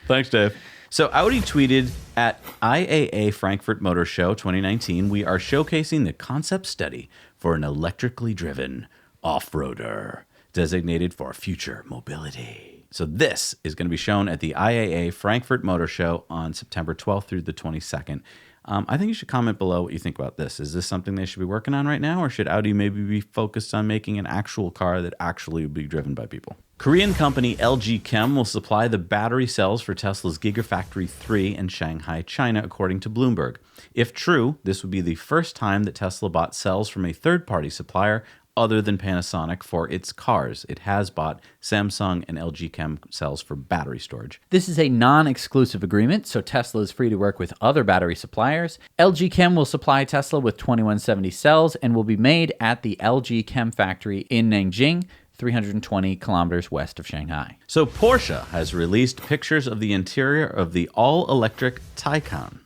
A: Thanks, Dave. So Audi tweeted at IAA Frankfurt Motor Show 2019, we are showcasing the concept study for an electrically driven off-roader designated for future mobility. So this is going to be shown at the IAA Frankfurt Motor Show on September 12th through the 22nd. I think you should comment below what you think about this. Is this something they should be working on right now, or should Audi maybe be focused on making an actual car that actually will be driven by people? Korean company LG Chem will supply the battery cells for Tesla's Gigafactory 3 in Shanghai, China, according to Bloomberg. If true, this would be the first time that Tesla bought cells from a third-party supplier other than Panasonic for its cars. It has bought Samsung and LG Chem cells for battery storage.
B: This is a non-exclusive agreement, so Tesla is free to work with other battery suppliers. LG Chem will supply Tesla with 2170 cells and will be made at the LG Chem factory in Nanjing, 320 kilometers west of Shanghai.
A: So Porsche has released pictures of the interior of the all-electric Taycan.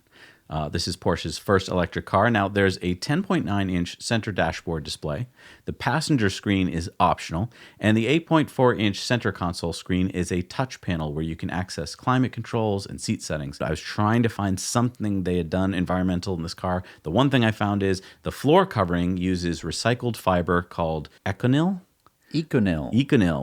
A: This is Porsche's first electric car. Now, there's a 10.9-inch center dashboard display. The passenger screen is optional, and the 8.4-inch center console screen is a touch panel where you can access climate controls and seat settings. I was trying to find something they had done environmental in this car. The one thing I found is the floor covering uses recycled fiber called Econil,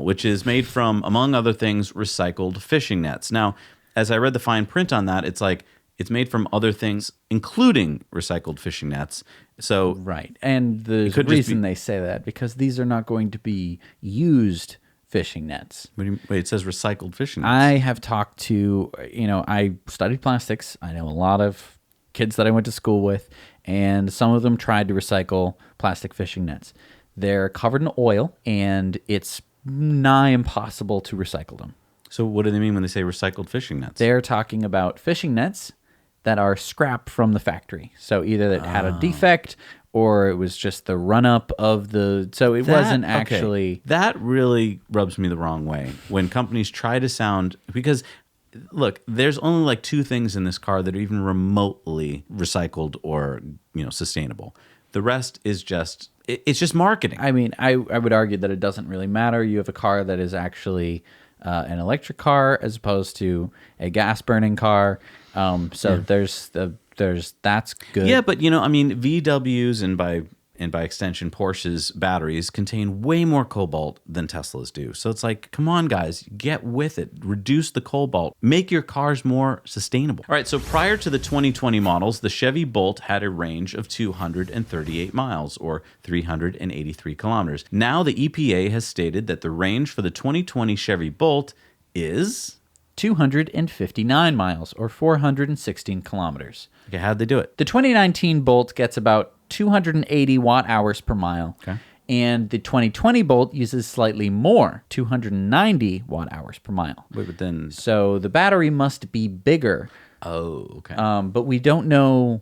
A: which is made from, among other things, recycled fishing nets. Now, as I read the fine print on that, it's like, it's made from other things, including recycled fishing nets. So
B: right. And the reason they say that, because these are not going to be used fishing nets.
A: Wait, it says recycled fishing nets.
B: I have talked to, I studied plastics. I know a lot of kids that I went to school with, and some of them tried to recycle plastic fishing nets. They're covered in oil, and it's nigh impossible to recycle them.
A: So what do they mean when they say recycled fishing nets?
B: They're talking about fishing nets that are scrap from the factory. So either it had a defect or it was just the run-up of the... So it wasn't actually...
A: Okay. That really rubs me the wrong way. When companies try to sound... Because, look, there's only like two things in this car that are even remotely recycled or, sustainable. The rest is just... It's just marketing.
B: I mean, I would argue that it doesn't really matter. You have a car that is actually... an electric car as opposed to a gas burning car. There's that's good.
A: Yeah, but VWs and by extension Porsche's batteries contain way more cobalt than Tesla's do. So it's like, come on guys, get with it. Reduce the cobalt. Make your cars more sustainable. All right, so prior to the 2020 models, the Chevy Bolt had a range of 238 miles or 383 kilometers. Now the EPA has stated that the range for the 2020 Chevy Bolt is
B: 259 miles or 416 kilometers.
A: Okay, how'd they do it?
B: The 2019 Bolt gets about 280 watt hours per mile.
A: Okay.
B: And the 2020 Bolt uses slightly more, 290 watt hours per mile.
A: Wait, but then...
B: So the battery must be bigger.
A: Oh, okay.
B: But we don't know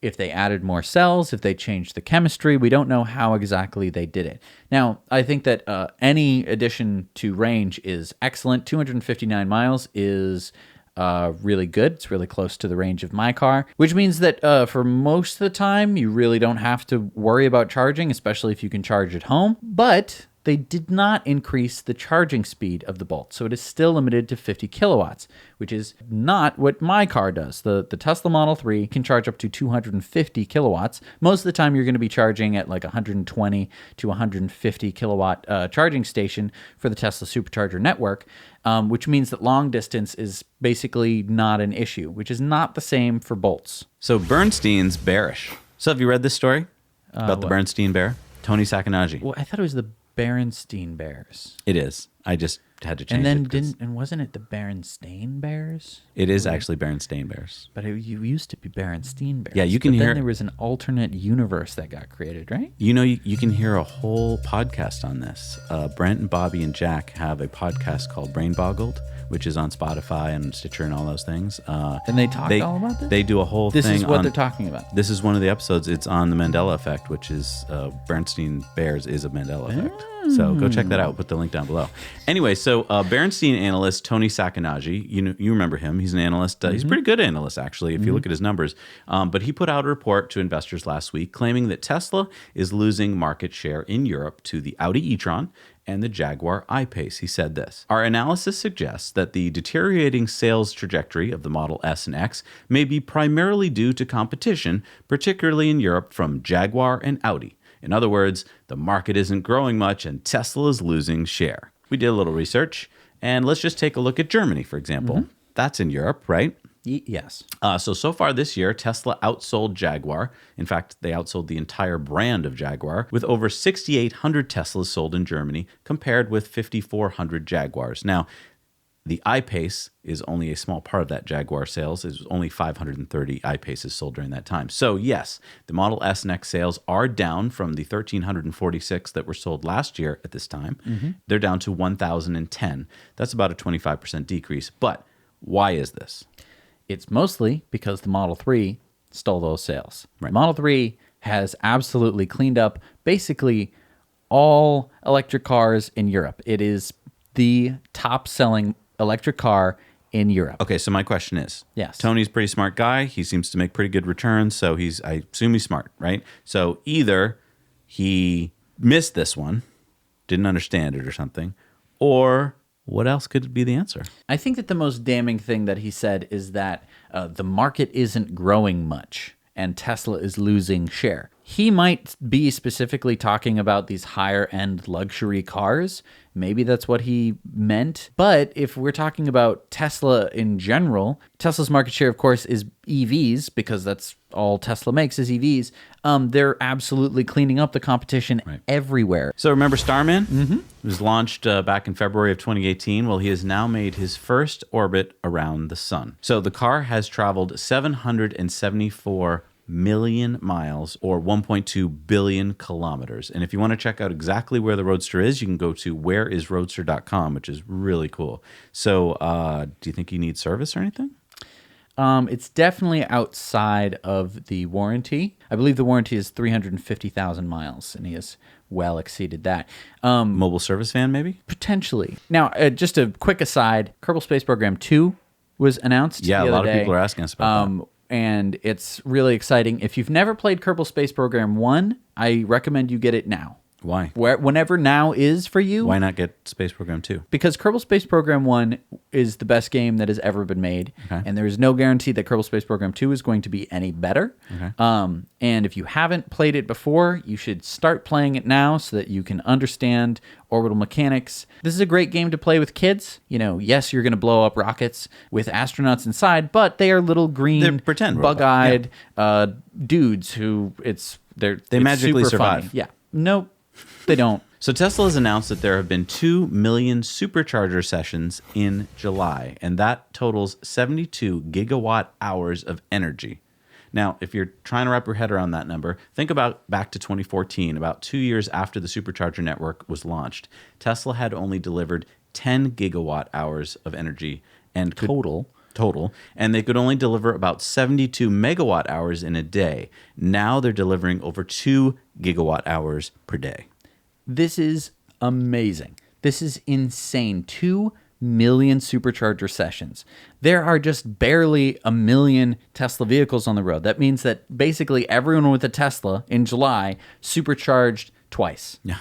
B: if they added more cells, if they changed the chemistry. We don't know how exactly they did it. Now, I think that any addition to range is excellent. 259 miles is... really good. It's really close to the range of my car, which means that for most of the time, you really don't have to worry about charging, especially if you can charge at home. But they did not increase the charging speed of the Bolt, so it is still limited to 50 kilowatts, which is not what my car does. The Tesla Model 3 can charge up to 250 kilowatts. Most of the time, you're going to be charging at like 120 to 150 kilowatt charging station for the Tesla Supercharger network, which means that long distance is basically not an issue, which is not the same for Bolts.
A: So Bernstein's bearish. So have you read this story about the Bernstein bear? Tony Sacconaggi.
B: Well, I thought it was the Berenstain Bears.
A: It is. I just had to change
B: and then
A: it.
B: wasn't it the Berenstain Bears?
A: It is actually Berenstain Bears.
B: But it used to be Berenstein Bears.
A: Yeah, you can hear.
B: Then there was an alternate universe that got created, right?
A: You can hear a whole podcast on this. Brent and Bobby and Jack have a podcast called Brain Boggled, which is on Spotify and Stitcher and all those things.
B: And they talk all about this?
A: They do a whole
B: thing. This is what they're
A: on,
B: talking about.
A: This is one of the episodes. It's on the Mandela effect, which is Bernstein Bears is a Mandela effect. So go check that out. We'll put the link down below. Anyway, so Bernstein analyst Tony Sacconaggi, you remember him. He's an analyst. He's a pretty good analyst, actually, if you look at his numbers. But he put out a report to investors last week claiming that Tesla is losing market share in Europe to the Audi e-tron and the Jaguar I-Pace. He said this: "Our analysis suggests that the deteriorating sales trajectory of the Model S and X may be primarily due to competition, particularly in Europe from Jaguar and Audi. In other words, the market isn't growing much and Tesla is losing share." We did a little research, And let's just take a look at Germany, for example. That's in Europe, right?
B: Yes.
A: So far this year, Tesla outsold Jaguar. In fact, they outsold the entire brand of Jaguar with over 6,800 Teslas sold in Germany compared with 5,400 Jaguars. Now, the I-Pace is only a small part of that Jaguar sales. It was only 530 I-Paces sold during that time. So yes, the Model S and X sales are down from the 1,346 that were sold last year at this time. They're down to 1,010. That's about a 25% decrease. But why is this?
B: It's mostly because the Model 3 stole those sales.
A: Right.
B: Model 3 has absolutely cleaned up basically all electric cars in Europe. It is the top-selling electric car in Europe.
A: Okay, so my question is,
B: Yes.
A: Tony's a pretty smart guy. He seems to make pretty good returns, so I assume he's smart, right? So either he missed this one, didn't understand it or something, or what else could be the answer?
B: I think that the most damning thing that he said is that the market isn't growing much and Tesla is losing share. He might be specifically talking about these higher end luxury cars. Maybe that's what he meant. But if we're talking about Tesla in general, Tesla's market share, of course, is EVs because that's all Tesla makes is EVs. They're absolutely cleaning up the competition everywhere.
A: So remember Starman? It was launched back in February of 2018. Well, he has now made his first orbit around the sun. So the car has traveled 774 million miles or 1.2 billion kilometers. And if you want to check out exactly where the Roadster is, you can go to whereisroadster.com, which is really cool. So do you think you need service or anything?
B: It's definitely outside of the warranty. I believe the warranty is 350,000 miles, and he has well exceeded that.
A: Mobile service van, maybe?
B: Potentially. Now, just a quick aside, Kerbal Space Program 2 was announced
A: Yeah,
B: the
A: a
B: other
A: lot
B: day.
A: of people are asking us about that.
B: And it's really exciting. If you've never played Kerbal Space Program 1, I recommend you get it now.
A: Why?
B: Whenever now is for you.
A: Why not get Space Program 2?
B: Because Kerbal Space Program 1 is the best game that has ever been made.
A: Okay.
B: And there is no guarantee that Kerbal Space Program 2 is going to be any better.
A: Okay.
B: And if you haven't played it before, you should start playing it now so that you can understand orbital mechanics. This is a great game to play with kids. You know, yes, you're going to blow up rockets with astronauts inside, but they are little green,
A: They're pretend
B: bug-eyed dudes who they
A: magically
B: super
A: survive.
B: funny. Yeah. Nope, they don't.
A: So Tesla has announced that there have been 2 million Supercharger sessions in July, and that totals 72 gigawatt hours of energy. Now, if you're trying to wrap your head around that number, think about back to 2014, about 2 years after the Supercharger network was launched. Tesla had only delivered 10 gigawatt hours of energy and total, and they could only deliver about 72 megawatt hours in a day. Now they're delivering over 2 gigawatt hours per day.
B: This is amazing. This is insane. 2 million Supercharger sessions. There are just barely a million Tesla vehicles on the road. That means that basically everyone with a Tesla in July supercharged twice.
A: Yeah.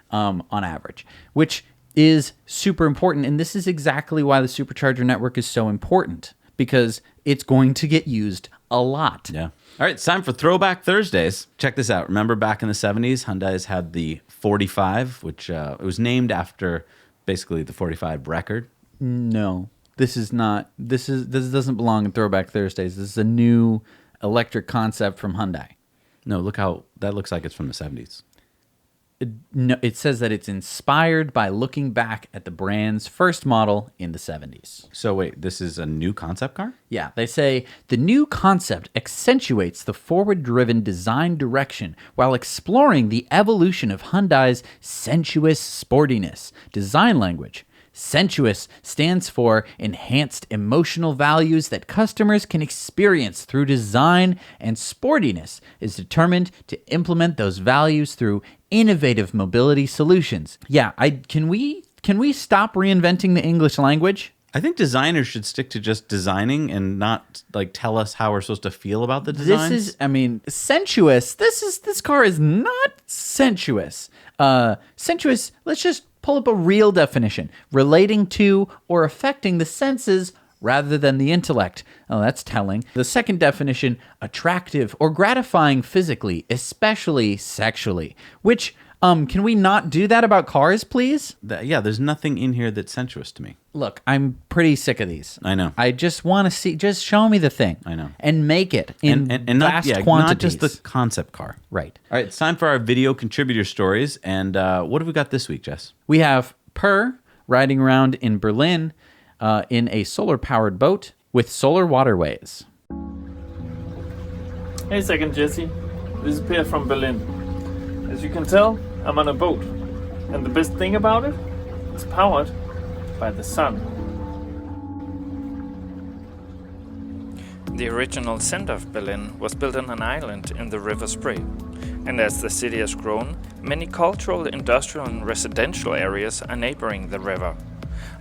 B: On average, which is super important. And this is exactly why the Supercharger network is so important, because it's going to get used a lot.
A: Yeah. All right, it's time for Throwback Thursdays. Check this out. Remember back in the 70s, Hyundai's had the 45, which it was named after basically the 45 record.
B: No, this doesn't belong in Throwback Thursdays. This is a new electric concept from Hyundai.
A: No, look how that looks like it's from the 70s.
B: No, it says that it's inspired by looking back at the brand's first model in the 70s.
A: So wait, this is a new concept car?
B: Yeah, they say the new concept accentuates the forward-driven design direction while exploring the evolution of Hyundai's sensuous sportiness design language. Sensuous stands for enhanced emotional values that customers can experience through design, and sportiness is determined to implement those values through innovative mobility solutions. Yeah, can we stop reinventing the English language?
A: I think designers should stick to just designing and not like tell us how we're supposed to feel about the designs.
B: Sensuous. This car is not sensuous. Sensuous, let's just pull up a real definition. Relating to or affecting the senses rather than the intellect. Oh, that's telling. The second definition, attractive or gratifying physically, especially sexually, which Can we not do that about cars, please?
A: There's nothing in here that's sensuous to me.
B: Look, I'm pretty sick of these.
A: I know.
B: I just want to see. Just show me the thing.
A: I know.
B: And make it in
A: not,
B: vast quantities.
A: not just the concept car.
B: Right.
A: All right, it's time for our video contributor stories. And what have we got this week, Jess?
B: We have Per riding around in Berlin in a solar-powered boat with solar waterways.
C: Hey, Second Jesse. This is Per from Berlin. As you can tell, I'm on a boat. And the best thing about it, it's powered by the sun.
D: The original center of Berlin was built on an island in the River Spree. And as the city has grown, many cultural, industrial and residential areas are neighboring the river.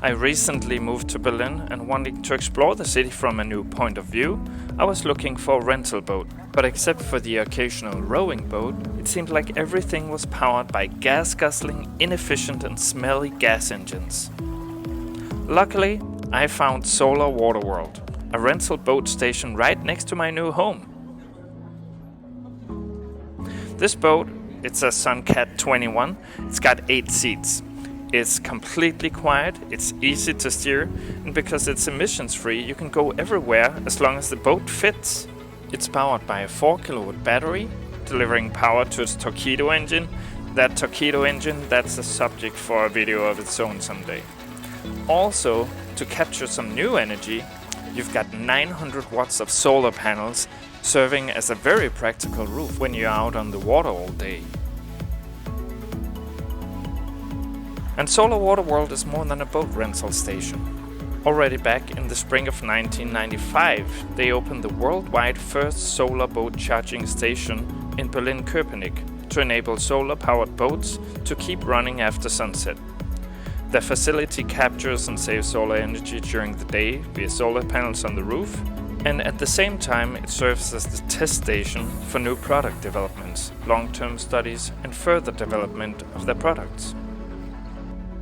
D: I recently moved to Berlin and wanting to explore the city from a new point of view, I was looking for a rental boat. But except for the occasional rowing boat, it seemed like everything was powered by gas-guzzling, inefficient and smelly gas engines. Luckily, I found Solar Waterworld, a rental boat station right next to my new home. This boat, it's a Suncat 21, it's got 8 seats. It's completely quiet, it's easy to steer, and because it's emissions free, you can go everywhere as long as the boat fits. It's powered by a 4 kilowatt battery, delivering power to its Torpedo engine. That Torpedo engine, that's a subject for a video of its own someday. Also, to capture some new energy, you've got 900 watts of solar panels serving as a very practical roof when you're out on the water all day. And Solar Waterworld is more than a boat rental station. Already back in the spring of 1995, they opened the worldwide first solar boat charging station in Berlin-Köpenick to enable solar-powered boats to keep running after sunset. The facility captures and saves solar energy during the day via solar panels on the roof, and at the same time it serves as the test station for new product developments, long-term studies and further development of their products.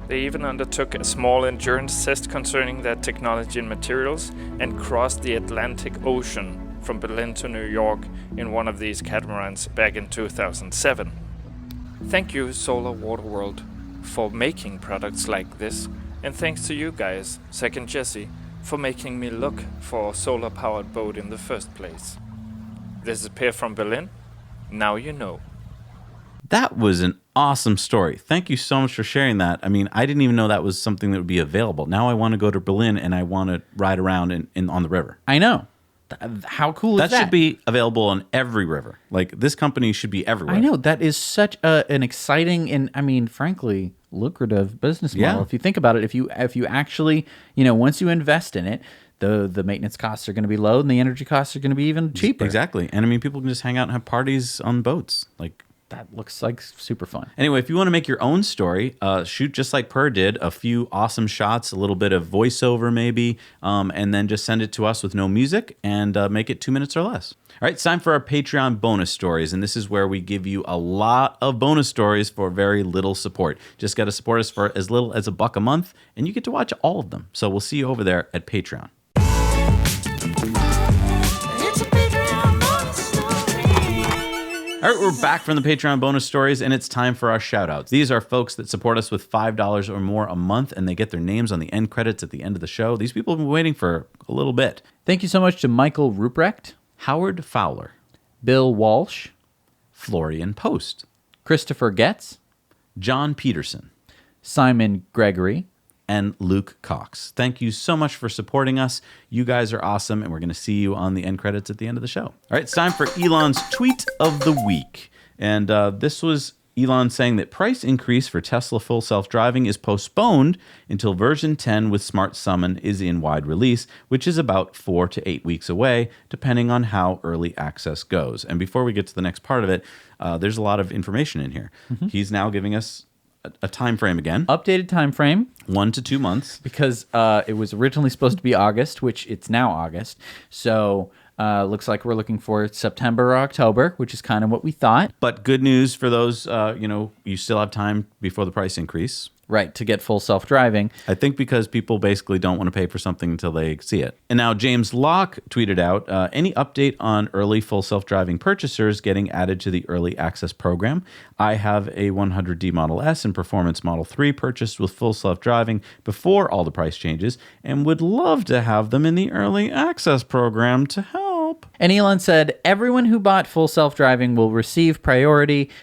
D: They even undertook a small endurance test concerning their technology and materials and crossed the Atlantic Ocean from Berlin to New York in one of these catamarans back in 2007. Thank you, Solar Waterworld, for making products like this, and thanks to you guys, Second Jesse, for making me look for a solar-powered boat in the first place. This is Per from Berlin. Now you know.
A: That was an awesome story. Thank you so much for sharing that. I mean, I didn't even know that was something that would be available. Now I want to go to Berlin and I want to ride around on the river.
B: I know. How cool is that?
A: That should be available on every river. Like, this company should be everywhere.
B: I know. That is such an exciting and, I mean, frankly, lucrative business model.
A: Yeah.
B: If you think about it, if you actually, once you invest in it, the maintenance costs are going to be low and the energy costs are going to be even cheaper.
A: Exactly. And I mean, people can just hang out and have parties on boats. Like,
B: that looks like super fun.
A: Anyway, if you want to make your own story, shoot just like Per did, a few awesome shots, a little bit of voiceover maybe, and then just send it to us with no music and make it 2 minutes or less. All right, it's time for our Patreon bonus stories, and this is where we give you a lot of bonus stories for very little support. Just got to support us for as little as $1 a month, and you get to watch all of them. So we'll see you over there at Patreon. All right, we're back from the Patreon bonus stories, and it's time for our shout-outs. These are folks that support us with $5 or more a month, and they get their names on the end credits at the end of the show. These people have been waiting for a little bit.
B: Thank you so much to Michael Ruprecht,
A: Howard Fowler,
B: Bill Walsh,
A: Florian Post,
B: Christopher Getz,
A: John Peterson,
B: Simon Gregory,
A: and Luke Cox. Thank you so much for supporting us. You guys are awesome, and we're going to see you on the end credits at the end of the show. All right, it's time for Elon's tweet of the week. And this was Elon saying that price increase for Tesla full self-driving is postponed until version 10 with Smart Summon is in wide release, which is about 4 to 8 weeks away, depending on how early access goes. And before we get to the next part of it, there's a lot of information in here. Mm-hmm. He's now giving us a time frame again.
B: Updated time frame.
A: 1 to 2 months.
B: Because it was originally supposed to be August, which it's now August. So looks like we're looking for September or October, which is kind of what we thought.
A: But good news for those, you still have time before the price increase.
B: Right, to get full self-driving.
A: I think because people basically don't want to pay for something until they see it. And now James Locke tweeted out, any update on early full self-driving purchasers getting added to the early access program? I have a 100D Model S and Performance Model 3 purchased with full self-driving before all the price changes and would love to have them in the early access program to help.
B: And Elon said, everyone who bought full self-driving will receive priority /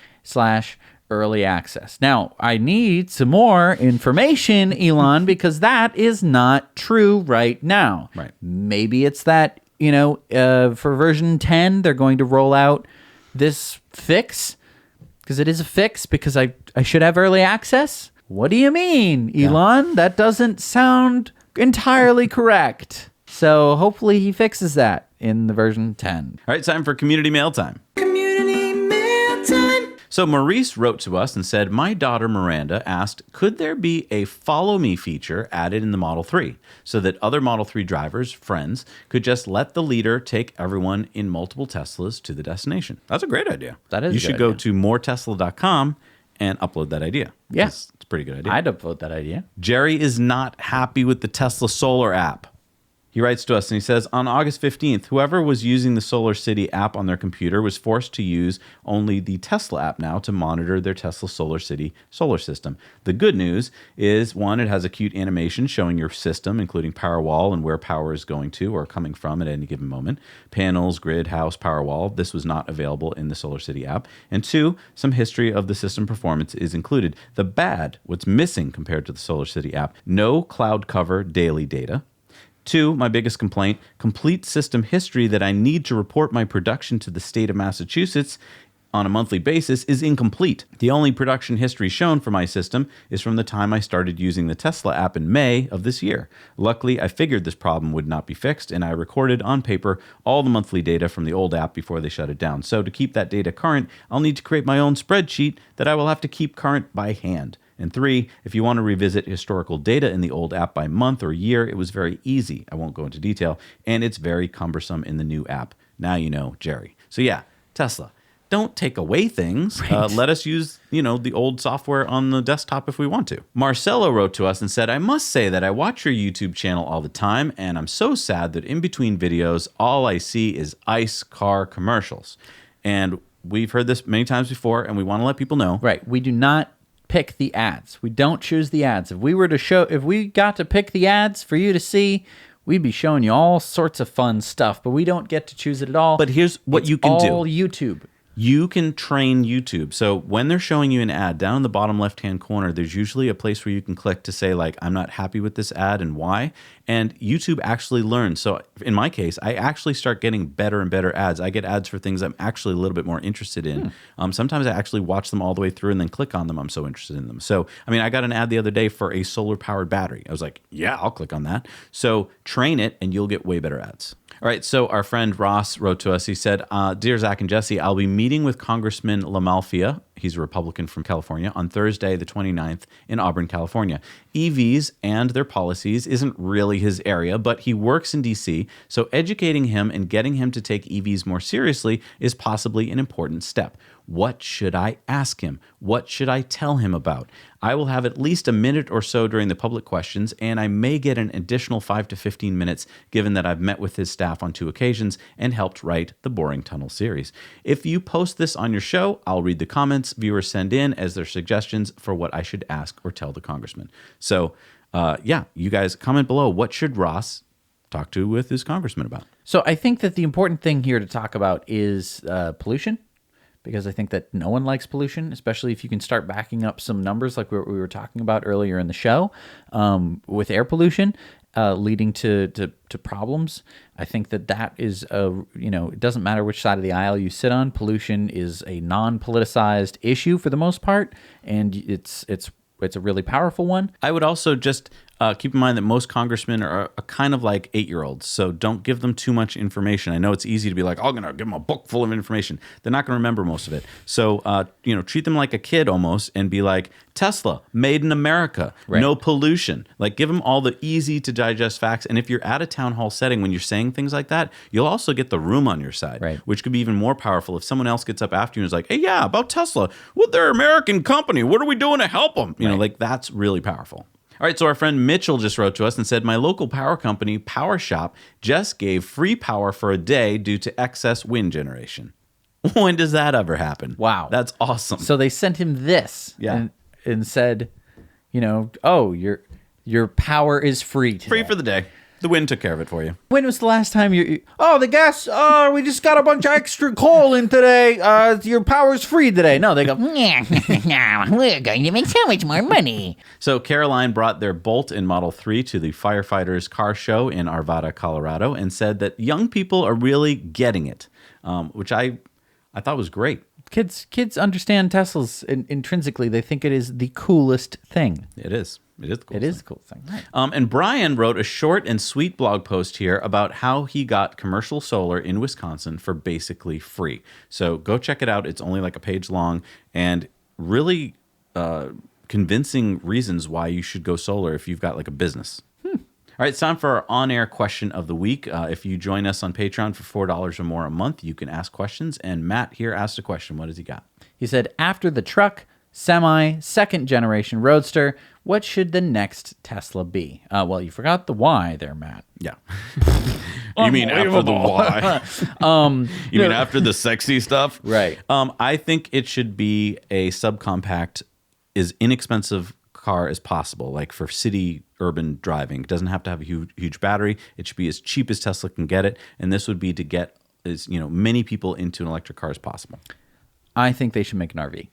B: early access. Now, I need some more information, Elon, because that is not true right now.
A: Right.
B: Maybe it's that, for version 10, they're going to roll out this fix, because it is a fix, because I should have early access. What do you mean, Elon? Yeah. That doesn't sound entirely correct. So hopefully he fixes that in the version 10.
A: All right, time for community mail time. Community mail time. So Maurice wrote to us and said, my daughter Miranda asked, could there be a follow me feature added in the Model 3 so that other Model 3 drivers, friends, could just let the leader take everyone in multiple Teslas to the destination? That's a great idea.
B: That is
A: You
B: a good
A: should go
B: idea.
A: to moretesla.com and upload that idea.
B: Yeah.
A: It's a pretty good idea.
B: I'd upvote that idea.
A: Jerry is not happy with the Tesla Solar app. He writes to us and he says, on August 15th, whoever was using the Solar City app on their computer was forced to use only the Tesla app now to monitor their Tesla Solar City solar system. The good news is, one, it has a cute animation showing your system, including Powerwall and where power is going to or coming from at any given moment. Panels, grid, house, Powerwall. This was not available in the Solar City app. And two, some history of the system performance is included. The bad, what's missing compared to the Solar City app, no cloud cover daily data. Two, my biggest complaint, complete system history that I need to report my production to the state of Massachusetts on a monthly basis is incomplete. The only production history shown for my system is from the time I started using the Tesla app in May of this year. Luckily, I figured this problem would not be fixed, and I recorded on paper all the monthly data from the old app before they shut it down. So to keep that data current, I'll need to create my own spreadsheet that I will have to keep current by hand. And three, if you want to revisit historical data in the old app by month or year, it was very easy. I won't go into detail. And it's very cumbersome in the new app. Now you know, Jerry. So yeah, Tesla, don't take away things.
B: Right.
A: Let us use, the old software on the desktop if we want to. Marcelo wrote to us and said, I must say that I watch your YouTube channel all the time, and I'm so sad that in between videos, all I see is ICE car commercials. And we've heard this many times before, and we want to let people know.
B: Right. We do not pick the ads. We don't choose the ads. If we got to pick the ads for you to see, we'd be showing you all sorts of fun stuff, but we don't get to choose it at all.
A: But here's what you can do.
B: All YouTube.
A: You can train YouTube. So when they're showing you an ad, down in the bottom left-hand corner, there's usually a place where you can click to say, like, I'm not happy with this ad and why. And YouTube actually learns. So in my case, I actually start getting better and better ads. I get ads for things I'm actually a little bit more interested in. Sometimes I actually watch them all the way through and then click on them. I'm so interested in them. So, I got an ad the other day for a solar-powered battery. I was like, yeah, I'll click on that. So train it and you'll get way better ads. All right, so our friend Ross wrote to us. He said, Dear Zach and Jesse, I'll be meeting with Congressman Malfoy, he's a Republican from California, on Thursday the 29th in Auburn, California. EVs and their policies isn't really his area, but he works in D.C., so educating him and getting him to take EVs more seriously is possibly an important step. What should I ask him? What should I tell him about? I will have at least a minute or so during the public questions, and I may get an additional 5 to 15 minutes given that I've met with his staff on 2 occasions and helped write the Boring Tunnel series. If you post this on your show, I'll read the comments viewers send in as their suggestions for what I should ask or tell the congressman. So, you guys comment below. What should Ross talk to with his congressman about?
B: So I think that the important thing here to talk about is pollution. Because I think that no one likes pollution, especially if you can start backing up some numbers like what we were talking about earlier in the show with air pollution leading to problems. I think that is, it doesn't matter which side of the aisle you sit on. Pollution is a non-politicized issue for the most part, and it's a really powerful one.
A: I would also just Keep in mind that most congressmen are kind of like 8-year-olds, so don't give them too much information. I know it's easy to be like, I'm going to give them a book full of information. They're not going to remember most of it. So, treat them like a kid almost and be like, Tesla, made in America, no pollution. Like, give them all the easy to digest facts. And if you're at a town hall setting, when you're saying things like that, you'll also get the room on your side, which could be even more powerful if someone else gets up after you and is like, hey, yeah, about Tesla. Well, they're an American company. What are we doing to help them? You know, like that's really powerful. All right, so our friend Mitchell just wrote to us and said, my local power company, Power Shop, just gave free power for a day due to excess wind generation. When does that ever happen?
B: Wow.
A: That's awesome.
B: So they sent him this and said, oh, your power is free today.
A: Free for the day. The wind took care of it for you.
B: When was the last time the gas, we just got a bunch of extra coal in today. Your power's free today. No, they go,
E: we're going to make so much more money.
A: So Caroline brought their Bolt in Model 3 to the Firefighters Car Show in Arvada, Colorado, and said that young people are really getting it, which I thought was great.
B: Kids understand Teslas intrinsically. They think it is the coolest thing.
A: It is. It is the coolest
B: thing. It is the coolest thing. Right.
A: And Brian wrote a short and sweet blog post here about how he got commercial solar in Wisconsin for basically free. So go check it out. It's only like a page long and really convincing reasons why you should go solar if you've got like a business. All right, it's time for our on-air question of the week. If you join us on Patreon for $4 or more a month, you can ask questions. And Matt here asked a question. What has he got?
B: He said, after the truck, semi, second-generation Roadster, what should the next Tesla be? Well, you forgot the why there, Matt.
A: Yeah. You mean after the why? You mean after the sexy stuff?
B: Right.
A: I think it should be a subcompact, as inexpensive car as possible, like for city urban driving. It doesn't have to have a huge battery. It should be as cheap as Tesla can get it, and this would be to get as many people into an electric car as possible.
B: I think they should make an RV.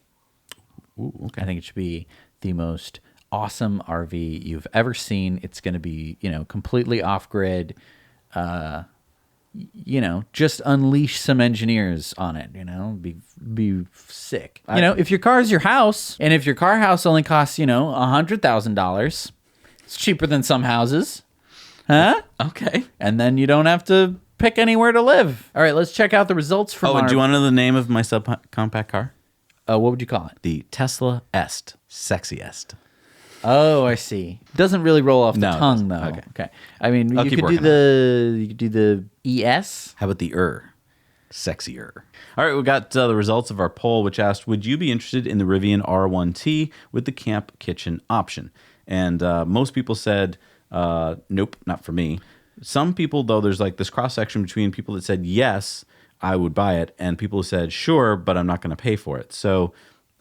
A: Ooh, okay.
B: I think it should be the most awesome RV you've ever seen. It's going to be completely off grid. Just unleash some engineers on it, be sick. If your car is your house, and if your car house only costs, $100,000, it's cheaper than some houses. Huh?
A: Okay.
B: And then you don't have to pick anywhere to live. All right, let's check out the results from
A: do you want to know the name of my subcompact car?
B: What would you call it?
A: The Tesla Est. Sexy Est.
B: Oh, I see. Doesn't really roll off the tongue, though. Okay. I mean, you could do the ES.
A: How about the Sexier. All right, we got the results of our poll, which asked, would you be interested in the Rivian R1T with the camp kitchen option? And most people said, nope, not for me. Some people, though, there's like this cross-section between people that said, yes, I would buy it, and people who said, sure, but I'm not going to pay for it. So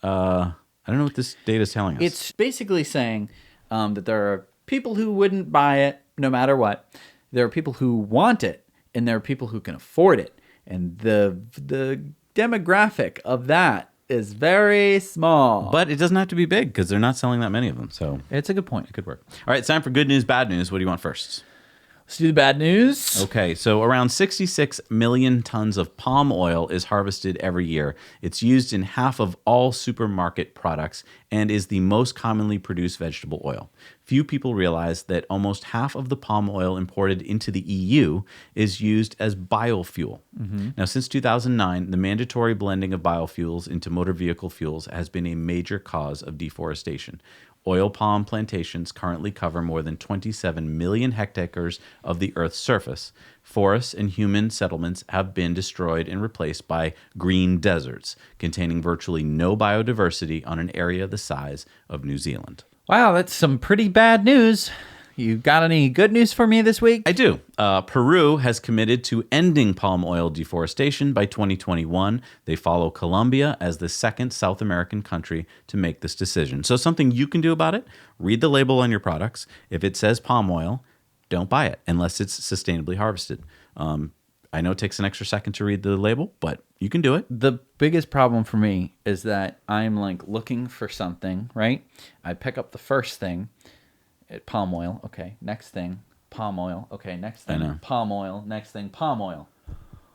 A: I don't know what this data is telling us.
B: It's basically saying that there are people who wouldn't buy it no matter what. There are people who want it, and there are people who can afford it. And the demographic of that is very small.
A: But it doesn't have to be big because they're not selling that many of them. So
B: it's a good point.
A: It could work. All right, it's time for good news, bad news. What do you want first?
B: Let's do the bad news.
A: Okay, so around 66 million tons of palm oil is harvested every year. It's used in half of all supermarket products and is the most commonly produced vegetable oil. Few people realize that almost half of the palm oil imported into the EU is used as biofuel. Mm-hmm. Now, since 2009, the mandatory blending of biofuels into motor vehicle fuels has been a major cause of deforestation. Oil palm plantations currently cover more than 27 million hectares of the Earth's surface. Forests and human settlements have been destroyed and replaced by green deserts, containing virtually no biodiversity on an area the size of New Zealand.
B: Wow, that's some pretty bad news. You got any good news for me this week?
A: I do. Peru has committed to ending palm oil deforestation by 2021. They follow Colombia as the second South American country to make this decision. So something you can do about it, read the label on your products. If it says palm oil, don't buy it unless it's sustainably harvested. I know it takes an extra second to read the label, but you can do it.
B: The biggest problem for me is that I'm like looking for something, right? I pick up the first thing. Palm oil. Okay. Next thing. Palm oil. Okay. Next thing. Palm oil. Next thing. Palm oil.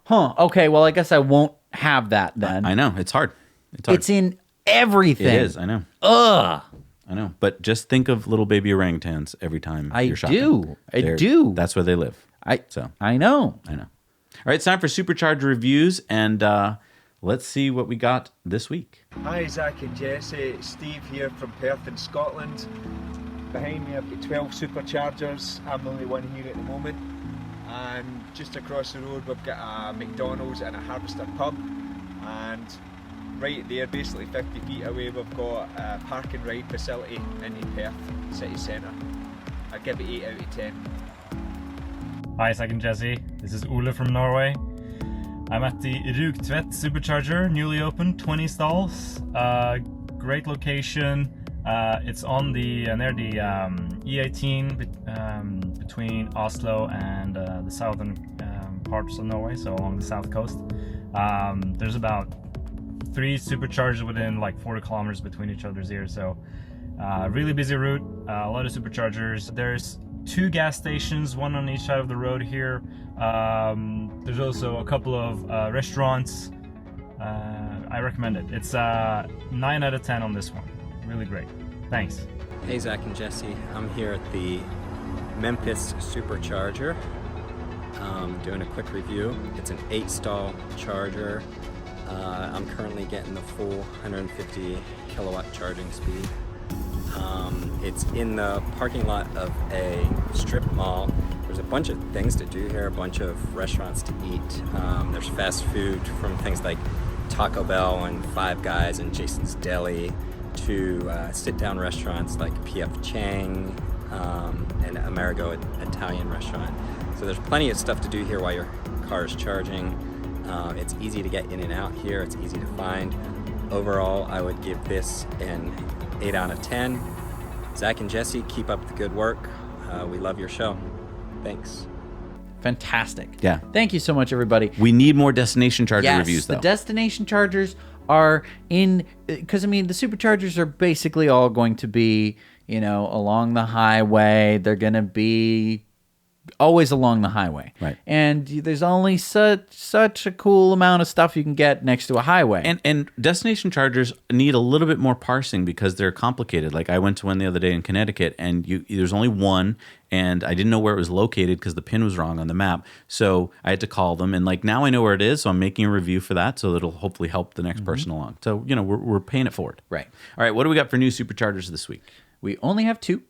B: Huh. Okay. Well, I guess I won't have that then.
A: I know. It's hard. It's hard.
B: It's in everything.
A: It is. I know.
B: Ugh.
A: I know. But just think of little baby orangutans every time you're shopping.
B: I do.
A: That's where they live.
B: I know.
A: All right, it's time for Supercharger reviews, and let's see what we got this week.
F: Hi Zach and Jesse, it's Steve here from Perth in Scotland. Behind me I've got 12 Superchargers, I'm the only one here at the moment. And just across the road we've got a McDonald's and a Harvester pub. And right there, basically 50 feet away, we've got a park and ride facility in the Perth city centre. I give it 8 out of 10.
G: Hi, Zach and Jesse. This is Ole from Norway. I'm at the Gov't Supercharger, newly opened, 20 stalls. Great location. It's on the near the E18 between Oslo and the southern parts of Norway, so along the south coast. There's about 3 superchargers within like 40 kilometers between each other's here, so really busy route. A lot of superchargers. There's 2 gas stations, one on each side of the road here. There's also a couple of restaurants. I recommend it. It's 9 out of 10 on this one. Really great. Thanks.
H: Hey Zach and Jesse, I'm here at the Memphis Supercharger. Doing a quick review. It's an 8-stall charger. I'm currently getting the full 150 kilowatt charging speed. It's in the parking lot of a strip mall. There's a bunch of things to do here, a bunch of restaurants to eat. There's fast food from things like Taco Bell and Five Guys and Jason's Deli to sit-down restaurants like P.F. Chang and Amerigo Italian restaurant. So there's plenty of stuff to do here while your car is charging. It's easy to get in and out here. It's easy to find. Overall, I would give this an 8 out of 10. Zach and Jesse, keep up the good work. We love your show. Thanks.
B: Fantastic.
A: Yeah.
B: Thank you so much, everybody.
A: We need more destination charger reviews, though.
B: The destination chargers are in, because I mean, the superchargers are basically all going to be, along the highway. They're going to be always along the highway.
A: Right.
B: And there's only such a cool amount of stuff you can get next to a highway.
A: And destination chargers need a little bit more parsing because they're complicated. Like I went to one the other day in Connecticut, and there's only one, and I didn't know where it was located because the pin was wrong on the map. So I had to call them, and like now I know where it is, so I'm making a review for that, so it'll hopefully help the next person along. So we're paying it forward.
B: Right.
A: All right. What do we got for new superchargers this week?
B: We only have 2.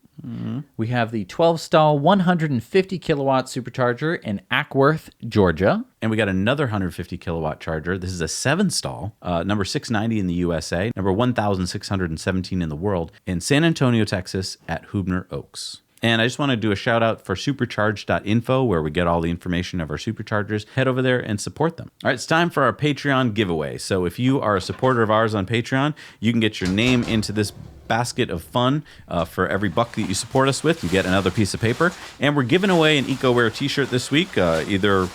B: We have the 12-stall 150 kilowatt supercharger in Ackworth, Georgia.
A: And we got another 150 kilowatt charger. This is a 7-stall, number 690 in the USA, number 1,617 in the world, in San Antonio, Texas at Hubner Oaks. And I just want to do a shout out for supercharge.info, where we get all the information of our superchargers. Head over there and support them. All right, it's time for our Patreon giveaway. So if you are a supporter of ours on Patreon, you can get your name into this basket of fun. For every buck that you support us with, you get another piece of paper. And we're giving away an EcoWare t-shirt this week, either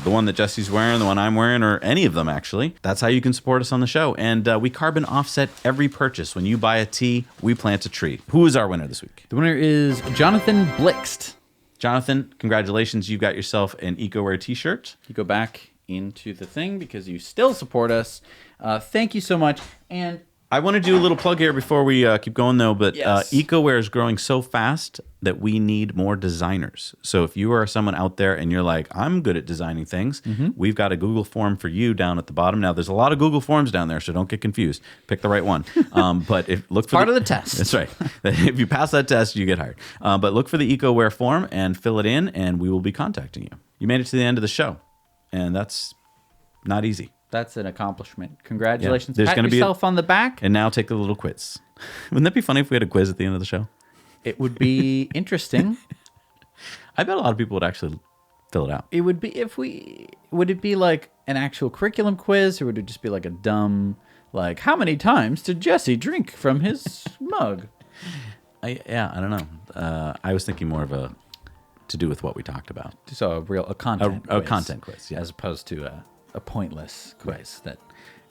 A: the one that Jesse's wearing, the one I'm wearing, or any of them, actually. That's how you can support us on the show. And we carbon offset every purchase. When you buy a tee, we plant a tree. Who is our winner this week?
B: The winner is Jonathan Blixt.
A: Jonathan, congratulations. You got yourself an EcoWare t-shirt.
B: You go back into the thing because you still support us. Thank you so much. And
A: I want to do a little plug here before we keep going, though, but
B: Yes.
A: EcoWare is growing so fast that we need more designers. So if you are someone out there and you're like, I'm good at designing things, we've got a Google form for you down at the bottom. Now, there's a lot of Google forms down there, so don't get confused. Pick the right one. But look for
B: part of the test.
A: That's right. If you pass that test, you get hired. But look for the EcoWare form and fill it in, and we will be contacting you. You made it to the end of the show, and that's not easy.
B: That's an accomplishment. Congratulations.
A: Yeah, there's
B: Pat
A: gonna be
B: yourself on the back.
A: And now take a little quiz. Wouldn't that be funny if we had a quiz at the end of the show?
B: It would be interesting.
A: I bet a lot of people would actually fill it out.
B: It would be would it be like an actual curriculum quiz, or would it just be like a dumb, like, how many times did Jesse drink from his mug?
A: I don't know. I was thinking more of a to do with what we talked about.
B: So a content
A: A
B: quiz,
A: content quiz, yeah.
B: as opposed to a pointless quiz that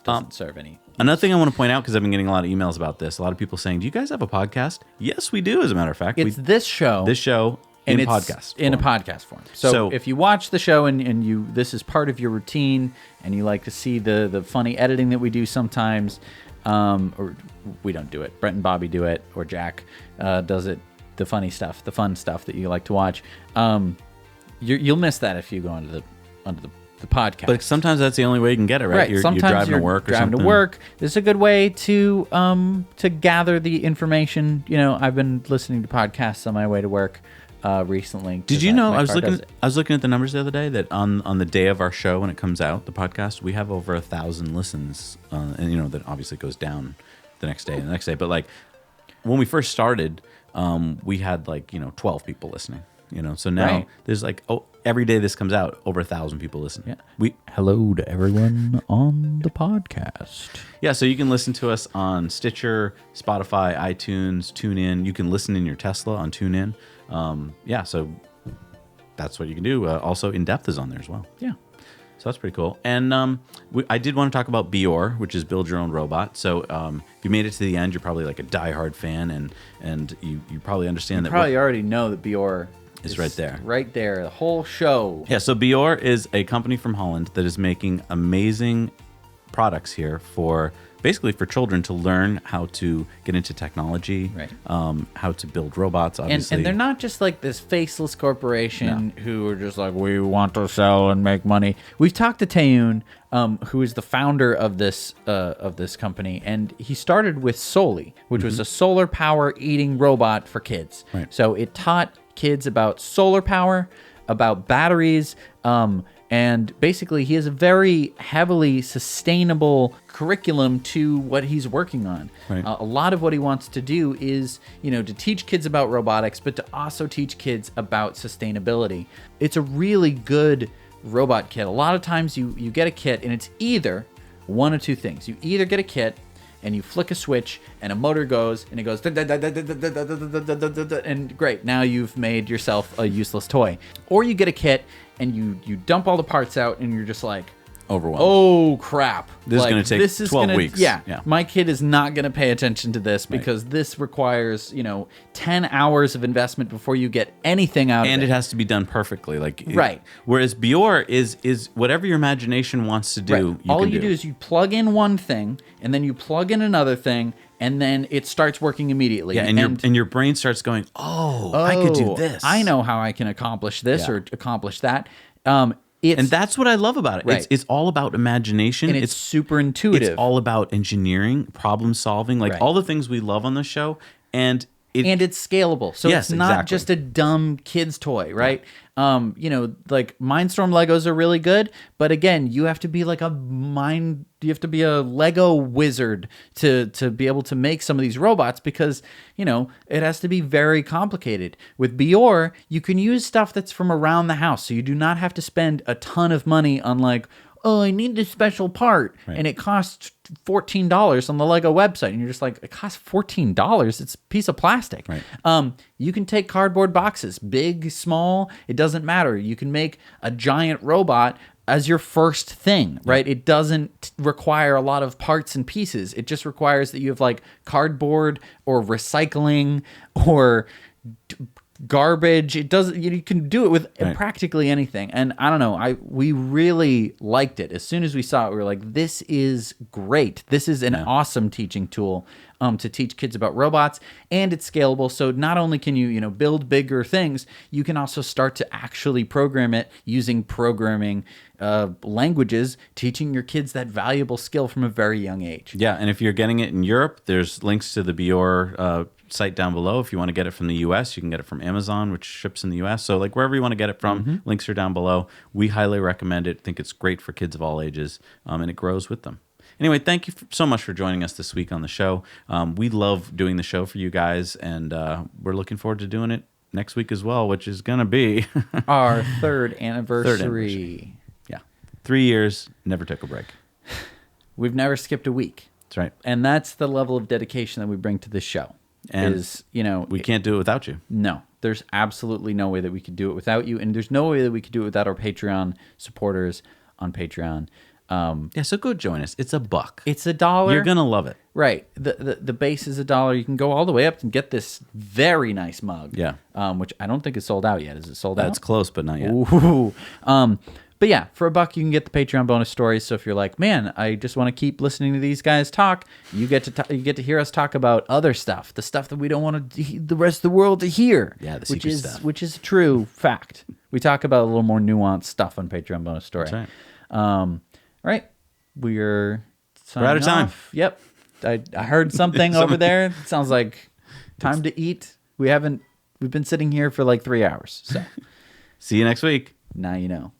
B: doesn't serve any.
A: Another thing I want to point out, because I've been getting a lot of emails about this, a lot of people saying, do you guys have a podcast? Yes, we do, as a matter of fact.
B: It's this show.
A: This show in
B: it's
A: podcast
B: in a
A: form.
B: podcast form. So if you watch the show and this is part of your routine and you like to see the funny editing that we do sometimes, or we don't do it. Brent and Bobby do it, or Jack does it. The funny stuff, the fun stuff that you like to watch. You'll miss that if you go onto the podcast.
A: But sometimes that's the only way you can get it, right? You're driving to work or something.
B: To work. This is a good way to gather the information. You know, I've been listening to podcasts on my way to work recently.
A: Did you know I was looking at the numbers the other day that on the day of our show when it comes out, the podcast, we have over 1,000 listens, and you know that obviously goes down the next day and the next day. But like when we first started, we had 12 people listening. You know, so now there's every day this comes out, over 1,000 people listen.
B: Yeah. Hello to everyone on the podcast.
A: Yeah, so you can listen to us on Stitcher, Spotify, iTunes, TuneIn. You can listen in your Tesla on TuneIn. So that's what you can do. Also, In Depth is on there as well.
B: Yeah.
A: So that's pretty cool. And I did want to talk about Bior, which is Build Your Own Robot. So if you made it to the end, you're probably like a diehard fan, and you probably understand that.
B: You probably already know that Bior
A: is right there.
B: Right there. The whole show.
A: Yeah, so Bior is a company from Holland that is making amazing products here for children to learn how to get into technology, how to build robots, obviously.
B: And they're not just like this faceless corporation who are just like, we want to sell and make money. We've talked to Taeyoon, who is the founder of this company, and he started with Soli, which was a solar power eating robot for kids.
A: Right.
B: So it taught kids about solar power, about batteries, and basically he has a very heavily sustainable curriculum to what he's working on.
A: Right.
B: A lot of what he wants to do is, to teach kids about robotics, but to also teach kids about sustainability. It's a really good robot kit. A lot of times you get a kit and it's either one of two things. You either get a kit and you flick a switch and a motor goes and it goes and great, now you've made yourself a useless toy. Or you get a kit and you dump all the parts out and you're just like,
A: overwhelmed.
B: Oh crap.
A: This is going to take 12 weeks.
B: Yeah. My kid is not going to pay attention to this because this requires, 10 hours of investment before you get anything out of it.
A: And it has to be done perfectly. Whereas Bior is whatever your imagination wants to do,
B: All you do is you plug in one thing and then you plug in another thing and then it starts working immediately.
A: Yeah, and your brain starts going, I could do this.
B: I know how I can accomplish this or accomplish that.
A: And that's what I love about it.
B: Right.
A: It's all about imagination.
B: And it's super intuitive.
A: It's all about engineering, problem solving, all the things we love on the show. And
B: it's scalable. So it's not just a dumb kid's toy, right? Mindstorm Legos are really good, but again, you have to be you have to be a Lego wizard to be able to make some of these robots because, it has to be very complicated. With Bior, you can use stuff that's from around the house, so you do not have to spend a ton of money on I need this special part, and it costs $14 on the Lego website, and you're just like, it costs $14? It's a piece of plastic.
A: Right.
B: You can take cardboard boxes, big, small, it doesn't matter. You can make a giant robot as your first thing, right? It doesn't require a lot of parts and pieces. It just requires that you have cardboard or recycling or garbage. It doesn't. You can do it with practically anything. And I don't know. We really liked it. As soon as we saw it, we were like, "This is great. This is an awesome teaching tool to teach kids about robots, and it's scalable. So not only can you build bigger things, you can also start to actually program it using programming languages, teaching your kids that valuable skill from a very young age.
A: Yeah, and if you're getting it in Europe, there's links to the Bior site down below. If you want to get it from the US, you can get it from Amazon, which ships in the US. So wherever you want to get it from, links are down below. We highly recommend it. Think it's great for kids of all ages, and it grows with them. Anyway, thank you so much for joining us this week on the show. We love doing the show for you guys, and we're looking forward to doing it next week as well, which is going to be
B: our third anniversary.
A: Yeah. 3 years, never took a break.
B: We've never skipped a week.
A: That's right.
B: And that's the level of dedication that we bring to this show.
A: And we can't do it without you.
B: No, there's absolutely no way that we could do it without you. And there's no way that we could do it without our Patreon supporters on Patreon.
A: So go join us. It's $1.
B: It's $1.
A: You're going to love it.
B: Right. The base is $1. You can go all the way up and get this very nice mug.
A: Yeah.
B: Which I don't think is sold out yet. Is it sold out?
A: It's close, but not yet.
B: Ooh. But yeah, for $1 you can get the Patreon bonus stories. So if you're like, man, I just want to keep listening to these guys talk, you get to hear us talk about other stuff, the stuff that we don't want the rest of the world to hear.
A: Yeah, the secret stuff.
B: Which is a true fact. We talk about a little more nuanced stuff on Patreon bonus story.
A: That's right.
B: Right, we're
A: out of time.
B: off. Yep, I heard something over there. It sounds like time to eat. We've been sitting here for like 3 hours. So
A: See you next week.
B: now you know.